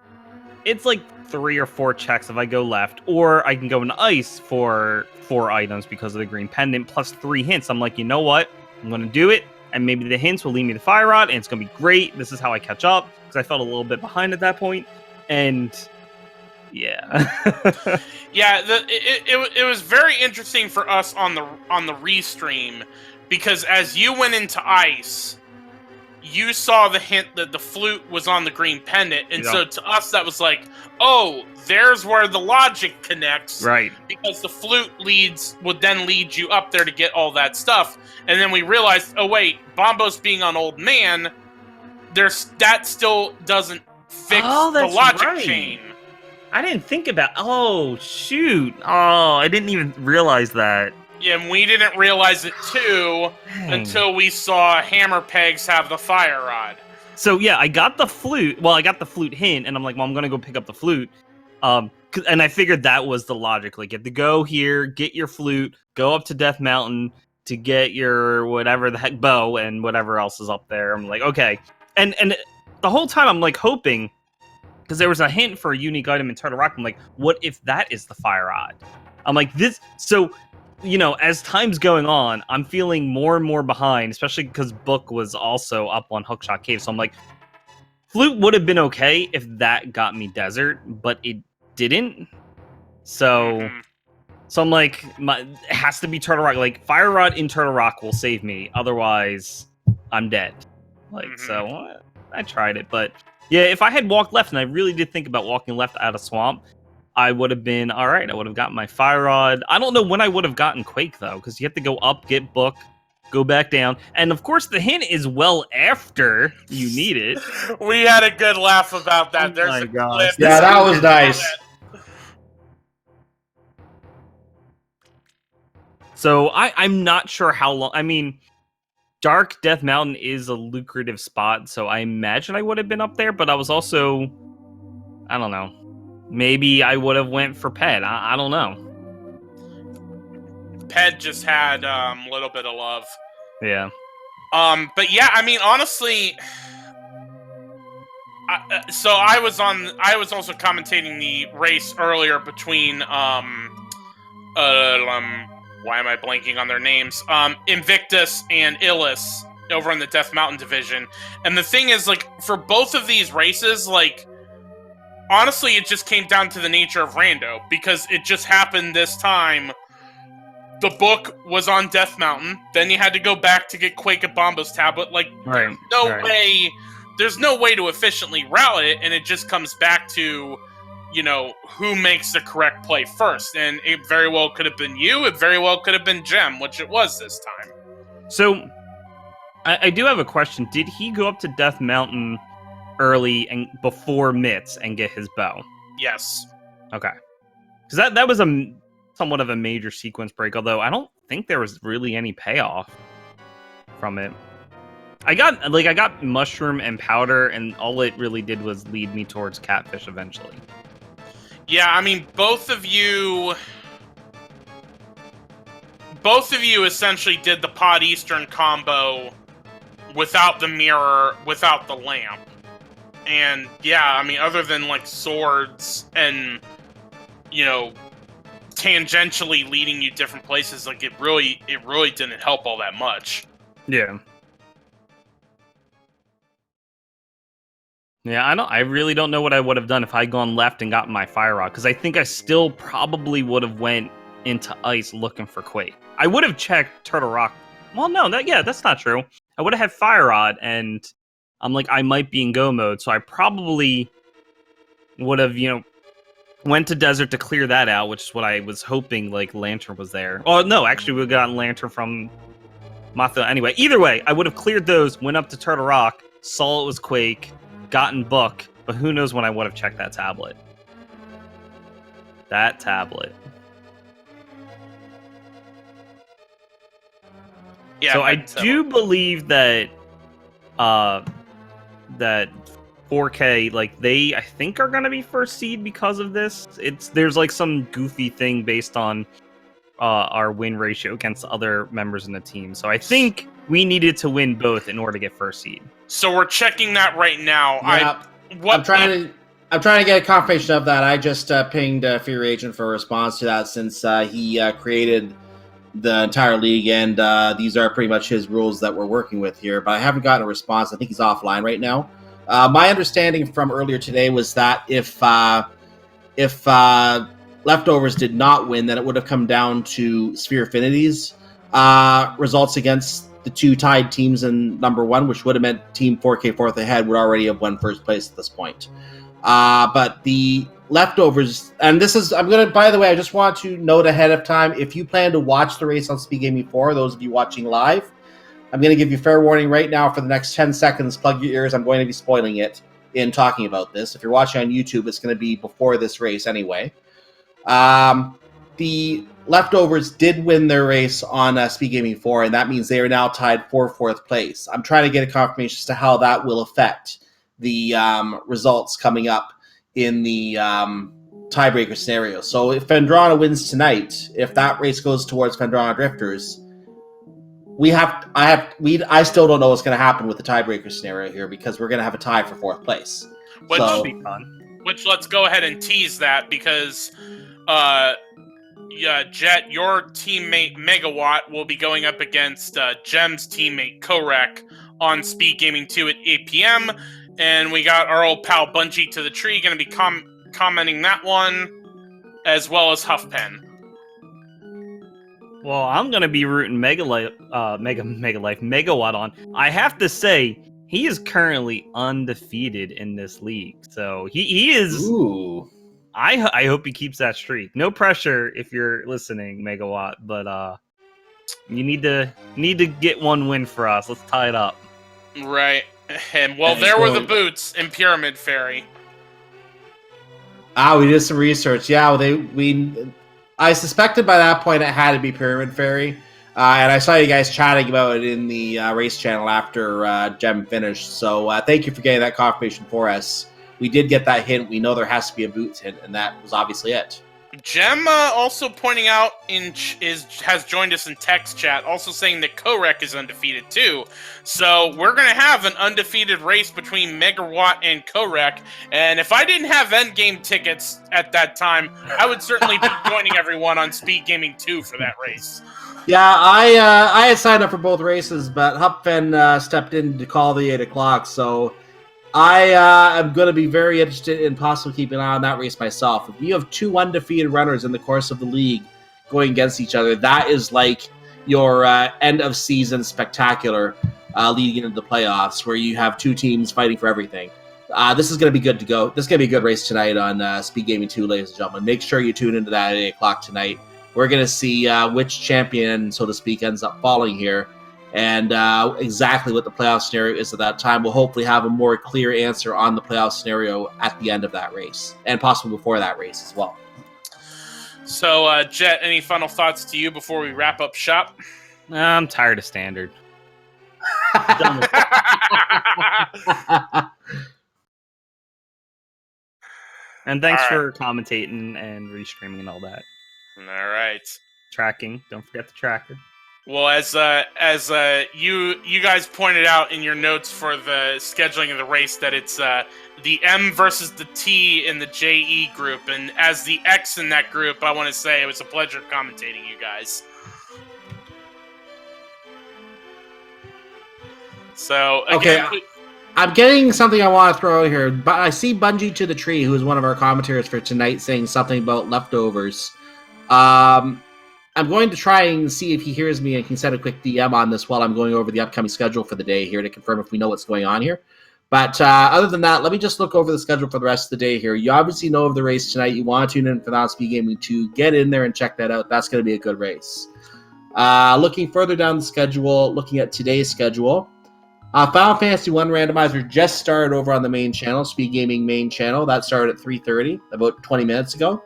it's like 3 or 4 checks if I go left, or I can go into ice for 4 items because of the green pendant plus 3 hints. I'm like, you know what? I'm gonna do it, and maybe the hints will lead me to Fire Rod, and it's gonna be great. This is how I catch up because I felt a little bit behind at that point, and yeah. Yeah, it was very interesting for us on the restream because as you went into ice, you saw the hint that the flute was on the green pendant, and so to us that was like, oh, there's where the logic connects, right? Because the flute would then lead you up there to get all that stuff, and then we realized, oh wait, Bombo's being on Old Man, that still doesn't fix the logic chain. I didn't think about. Oh shoot! Oh, I didn't even realize that. Yeah, and we didn't realize it too until we saw Hammer Pegs have the Fire Rod. So yeah, I got the flute. Well, I got the flute hint, and I'm like, well, I'm gonna go pick up the flute. And I figured that was the logic. Like, you have to go here, get your flute, go up to Death Mountain to get your whatever the heck bow and whatever else is up there. I'm like, okay, and the whole time I'm like hoping. Because there was a hint for a unique item in Turtle Rock. I'm like, what if that is the Fire Rod? I'm like, this. So, as time's going on, I'm feeling more and more behind, especially because Book was also up on Hookshot Cave. So I'm like, Flute would have been okay if that got me Desert, but it didn't. So I'm like, it has to be Turtle Rock. Like, Fire Rod in Turtle Rock will save me. Otherwise, I'm dead. Like, so I tried it, but... Yeah, if I had walked left, and I really did think about walking left out of Swamp, I would have been all right. I would have gotten my Fire Rod. I don't know when I would have gotten Quake, though, because you have to go up, get Book, go back down. And, of course, the hint is well after you need it. We had a good laugh about that. Oh my gosh. Yeah, that was nice. So I'm not sure how long... I mean... Dark Death Mountain is a lucrative spot, so I imagine I would have been up there, but I was also... I don't know. Maybe I would have went for Ped. I don't know. Ped just had a little bit of love. Yeah. But yeah, I mean, honestly... so I was also commentating the race earlier between... why am I blanking on their names? Invictus and Illus over in the Death Mountain division. And the thing is, like, for both of these races, like, honestly, it just came down to the nature of Rando, because it just happened this time. The Book was on Death Mountain, then you had to go back to get Quake at Bombo's tablet. Like, there's no way to efficiently route it, and it just comes back to... who makes the correct play first. And it very well could have been you, it very well could have been Gem, which it was this time. So, I do have a question. Did he go up to Death Mountain early and before Mitts and get his bow? Yes. Okay. Because that was somewhat of a major sequence break, although I don't think there was really any payoff from it. I got Mushroom and Powder, and all it really did was lead me towards Catfish eventually. Yeah, I mean, both of you essentially did the Pod Eastern combo without the mirror, without the lamp. And yeah, I mean, other than like swords and, tangentially leading you different places, like it really didn't help all that much. Yeah. Yeah, I really don't know what I would have done if I had gone left and gotten my Fire Rod, because I think I still probably would have went into ice looking for Quake. I would have checked Turtle Rock. Well, no, that's not true. I would have had Fire Rod, and I'm like, I might be in go mode, so I probably would have, went to Desert to clear that out, which is what I was hoping, like, Lantern was there. Oh, no, actually, we got Lantern from Matha. Anyway, either way, I would have cleared those, went up to Turtle Rock, saw it was Quake, gotten Book, but who knows when I would have checked that tablet. That tablet. Yeah, so I do believe that that 4K, like, they, I think, are gonna be first seed because of this. There's like some goofy thing based on our win ratio against other members in the team. So I think we needed to win both in order to get first seed. So we're checking that right now. Yeah, I'm trying to get a confirmation of that. I just pinged Fear Agent for a response to that, since he created the entire league, and these are pretty much his rules that we're working with here. But I haven't gotten a response. I think he's offline right now. My understanding from earlier today was that if Leftovers did not win, then it would have come down to Sphere Affinity's results against the two tied teams in number one, which would have meant Team 4K fourth ahead would already have won first place at this point. But the Leftovers, and this is, I'm going to, by the way, I just want to note ahead of time, if you plan to watch the race on Speed Gaming 4, those of you watching live, I'm going to give you fair warning right now for the next 10 seconds. Plug your ears. I'm going to be spoiling it in talking about this. If you're watching on YouTube, it's going to be before this race anyway. The Leftovers did win their race on Speed Gaming 4, and that means they are now tied for fourth place. I'm trying to get a confirmation as to how that will affect the results coming up in the tiebreaker scenario. So if Fendrana wins tonight, if that race goes towards Fendrana Drifters, I still don't know what's going to happen with the tiebreaker scenario here, because we're going to have a tie for fourth place. Which will be fun. Which, let's go ahead and tease that, because Jet, your teammate Megawatt will be going up against Jem's teammate Korek on Speed Gaming 2 at 8 p.m. And we got our old pal Bungie to the Tree going to be commenting that one, as well as Huffpen. Well, I'm going to be rooting Megawatt on. I have to say, he is currently undefeated in this league. So he is... Ooh. I hope he keeps that streak. No pressure if you're listening, Megawatt, but you need to get one win for us. Let's tie it up. Right. And well, there were the boots in Pyramid Fairy. We did some research. Yeah, I suspected by that point it had to be Pyramid Fairy. And I saw you guys chatting about it in the race channel after Gem finished. So thank you for getting that confirmation for us. We did get that hint. We know there has to be a boots hint, and that was obviously it. Gem also pointing out has joined us in text chat, also saying that Korek is undefeated too. So we're gonna have an undefeated race between Megawatt and Korek. And if I didn't have endgame tickets at that time, I would certainly be joining everyone on Speed Gaming 2 for that race. Yeah, I had signed up for both races, but Hupfen stepped in to call the 8 o'clock, so I am going to be very interested in possibly keeping an eye on that race myself. If you have two undefeated runners in the course of the league going against each other, that is like your end-of-season spectacular leading into the playoffs, where you have two teams fighting for everything. This is going to be good to go. This is going to be a good race tonight on Speed Gaming 2, ladies and gentlemen. Make sure you tune into that at 8 o'clock tonight. We're going to see which champion, so to speak, ends up falling here, and exactly what the playoff scenario is at that time. We'll hopefully have a more clear answer on the playoff scenario at the end of that race, and possibly before that race as well. So, Jet, any final thoughts to you before we wrap up shop? I'm tired of standard. And thanks for commentating and restreaming and all that. All right. Tracking. Don't forget the tracker. Well, as you guys pointed out in your notes for the scheduling of the race, that it's the M versus the T in the JE group, and as the X in that group, I want to say it was a pleasure commentating you guys. So again, okay, I'm getting something I want to throw out here, but I see Bungie to the Tree, who is one of our commentators for tonight, saying something about leftovers. I'm going to try and see if he hears me and can send a quick DM on this while I'm going over the upcoming schedule for the day here to confirm if we know what's going on here. But other than that, let me just look over the schedule for the rest of the day here. You obviously know of the race tonight. You want to tune in for that Speed Gaming 2. Get in there and check that out. That's going to be a good race. Looking further down the schedule, looking at today's schedule, Final Fantasy 1 Randomizer just started over on the main channel, Speed Gaming main channel. That started at 3:30, about 20 minutes ago.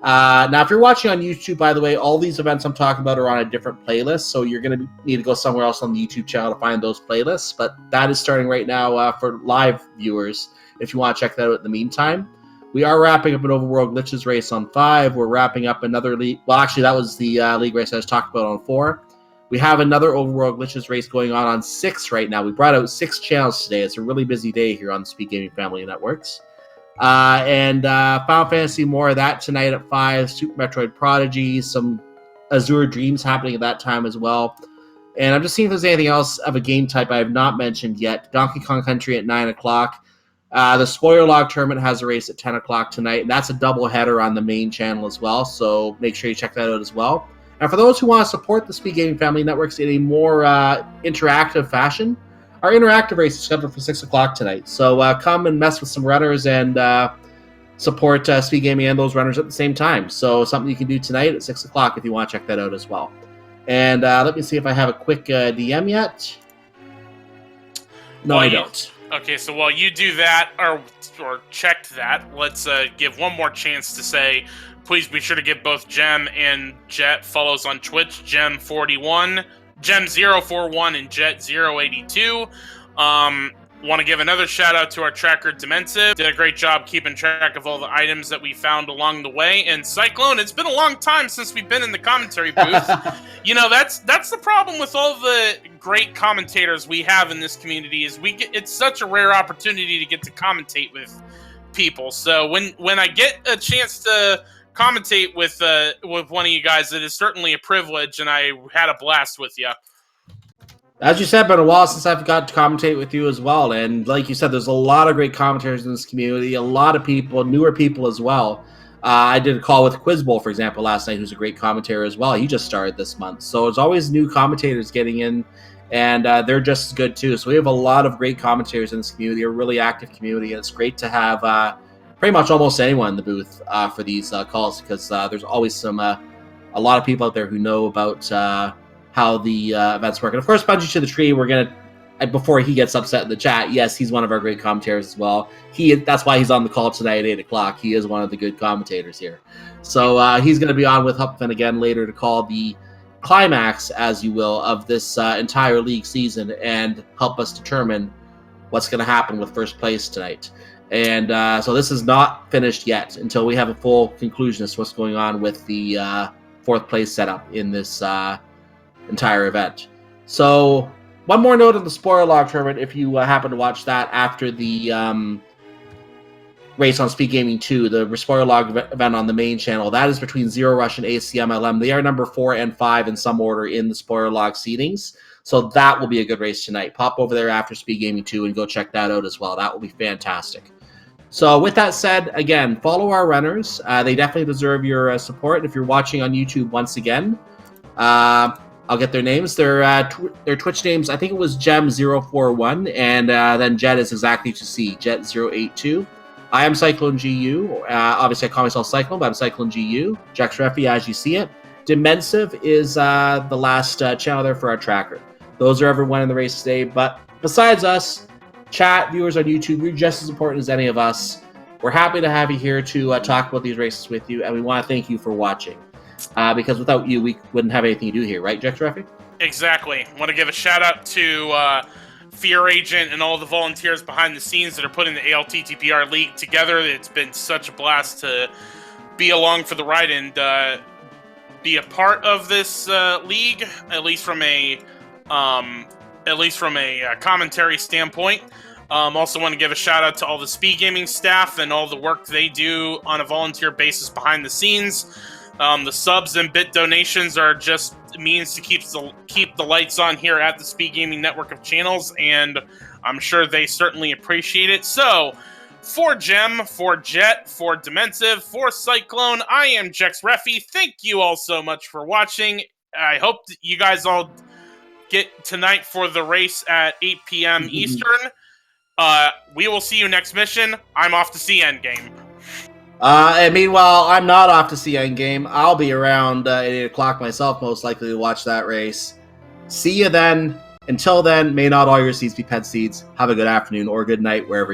Now, if you're watching on YouTube, by the way, all these events I'm talking about are on a different playlist, so you're going to need to go somewhere else on the YouTube channel to find those playlists, but that is starting right now for live viewers if you want to check that out in the meantime. We are wrapping up an Overworld Glitches race on 5. We're wrapping up another league. Well, actually, that was the league race I was talking about on 4. We have another Overworld Glitches race going on 6 right now. We brought out 6 channels today. It's a really busy day here on the Speed Gaming Family Networks. And Final Fantasy, more of that tonight at 5. Super Metroid Prodigy, some Azure Dreams happening at that time as well. And I'm just seeing if there's anything else of a game type I have not mentioned yet. Donkey Kong Country at 9 o'clock. The Spoiler Log Tournament has a race at 10 o'clock tonight. And that's a double header on the main channel as well. So make sure you check that out as well. And for those who want to support the Speed Gaming Family Networks in a more interactive fashion, our interactive race is scheduled for 6 o'clock tonight. So come and mess with some runners and support Speed Gaming and those runners at the same time. So something you can do tonight at 6 o'clock if you want to check that out as well. And let me see if I have a quick DM yet. No, I don't. Okay, so while you do that, or checked that, let's give one more chance to say, please be sure to give both Jem and Jet follows on Twitch, Jem041 and Jet082. Want to give another shout out to our tracker Demensive. Did a great job keeping track of all the items that we found along the way. And Cyclone, it's been a long time since we've been in the commentary booth. You know, that's the problem with all the great commentators we have in this community is it's such a rare opportunity to get to commentate with people. So when I get a chance to commentate with one of you guys, it is certainly a privilege, and I had a blast with you. As you said, it's been a while since I've got to commentate with you as well. And like you said, there's a lot of great commentators in this community, a lot of people, newer people as well. I did a call with Quiz Bowl, for example, last night, who's a great commentator as well. He just started this month. So there's always new commentators getting in, and they're just as good too. So we have a lot of great commentators in this community, a really active community, and it's great to have pretty much almost anyone in the booth for these calls, because there's always a lot of people out there who know about how the events work. And of course, Bungie to the Tree, we're going to, before he gets upset in the chat, yes, he's one of our great commentators as well. That's why he's on the call tonight at 8 o'clock. He is one of the good commentators here. So he's going to be on with Hupfin again later to call the climax, as you will, of this entire league season and help us determine what's going to happen with first place tonight. And so this is not finished yet until we have a full conclusion as to what's going on with the fourth place setup in this entire event. So one more note on the Spoiler Log Tournament, if you happen to watch that after the race on Speed Gaming 2, the Spoiler Log event on the main channel, that is between Zero Rush and ACMLM. They are number 4 and 5 in some order in the Spoiler Log seedings. So that will be a good race tonight. Pop over there after Speed Gaming 2 and go check that out as well. That will be fantastic. So with that said, again, follow our runners. They definitely deserve your support. If you're watching on YouTube once again, I'll get their names. Their Twitch names, I think it was Jem041, and then Jet is exactly to see, Jet082. I am Cyclone GU. Obviously, I call myself Cyclone, but I'm Cyclone GU. Jax Refi, as you see it. Demensive is the last channel there for our tracker. Those are everyone in the race today. But besides us, chat, viewers on YouTube, you're just as important as any of us. We're happy to have you here to talk about these races with you, and we want to thank you for watching. Because without you, we wouldn't have anything to do here, right, Jax Refi? Exactly. Want to give a shout out to Fear Agent and all the volunteers behind the scenes that are putting the ALTTPR League together. It's been such a blast to be along for the ride and be a part of this league, at least from a commentary standpoint. Also want to give a shout out to all the Speed Gaming staff and all the work they do on a volunteer basis behind the scenes. The subs and bit donations are just means to keep the lights on here at the Speed Gaming network of channels, and I'm sure they certainly appreciate it. So, for Jem, for Jet, for Demensive, for Cyclone, I am Jex Refi. Thank you all so much for watching. I hope that you guys all get tonight for the race at 8 p.m. Eastern. We will see you next mission. I'm off to see Endgame. And meanwhile, I'm not off to see Endgame. I'll be around at 8 o'clock myself, most likely to watch that race. See you then. Until then, may not all your seeds be pet seeds. Have a good afternoon or good night, wherever